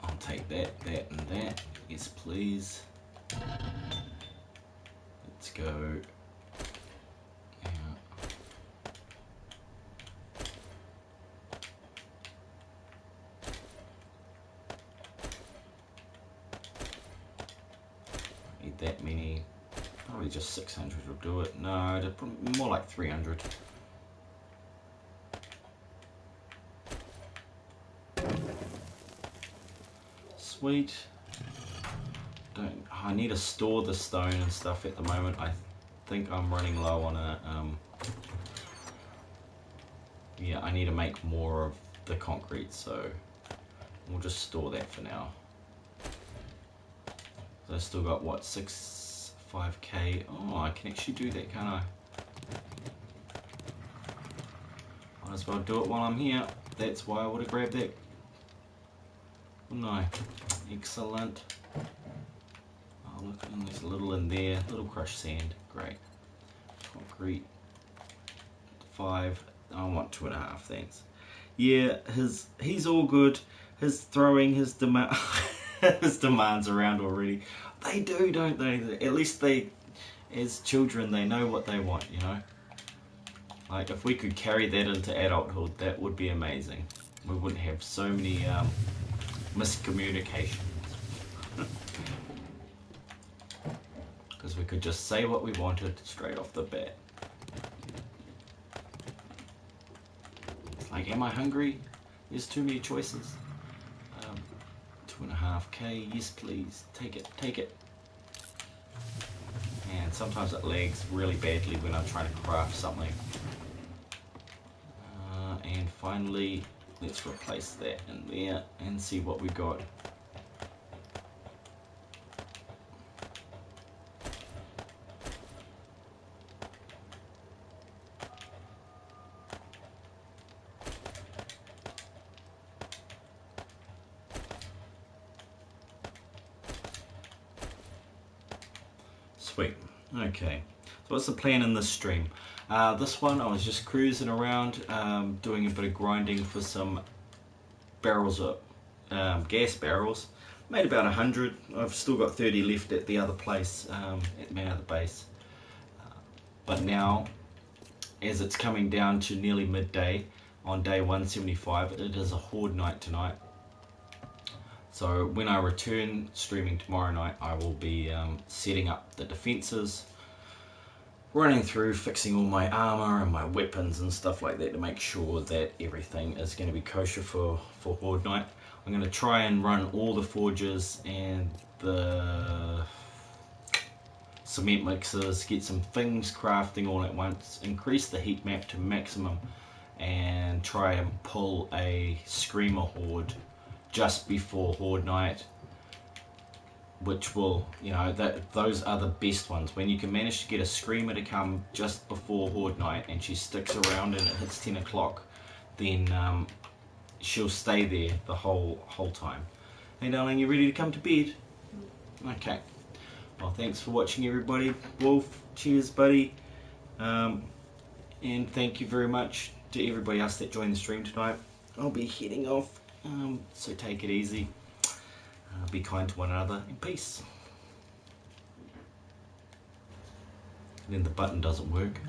I'll take that, and that. Yes, please. Let's go. Need that many. Probably just 600 will do it. No, more like 300. Sweet. I need to store the stone and stuff at the moment. I think I'm running low on a yeah, I need to make more of the concrete, so we'll just store that for now. So I've still got what, 5k. Oh, I can actually do that, can't I? Might as well do it while I'm here. That's why I would have grabbed that. No. Excellent. Oh look, and there's a little in there, little crushed sand. Great. Concrete. 5. I want 2.5, thanks. Yeah, he's all good. His throwing his his demands around already. They do, don't they? At least they, as children, they know what they want, you know? Like, if we could carry that into adulthood, that would be amazing. We wouldn't have so many miscommunications. Because we could just say what we wanted straight off the bat. It's like, am I hungry? There's too many choices. 2.5k, yes please, take it, take it. And sometimes it lags really badly when I'm trying to craft something. And finally, let's replace that in there and see what we got. Sweet. Okay. So what's the plan in this stream? This one I was just cruising around, doing a bit of grinding for some barrels of gas barrels. Made about 100. I've still got 30 left at the other place, at my other base. But now, as it's coming down to nearly midday on day 175, it is a horde night tonight. So when I return streaming tomorrow night, I will be setting up the defences, running through, fixing all my armour and my weapons and stuff like that to make sure that everything is going to be kosher for horde night. I'm going to try and run all the forges and the cement mixers, get some things crafting all at once, increase the heat map to maximum, and try and pull a screamer horde just before horde night, which will, you know, those are the best ones. When you can manage to get a screamer to come just before horde night and she sticks around and it hits 10 o'clock, then she'll stay there the whole time. Hey darling, you ready to come to bed? Okay. Well, thanks for watching everybody. Wolf, cheers buddy. And thank you very much to everybody else that joined the stream tonight. I'll be heading off. So take it easy, be kind to one another, and peace. And then the button doesn't work.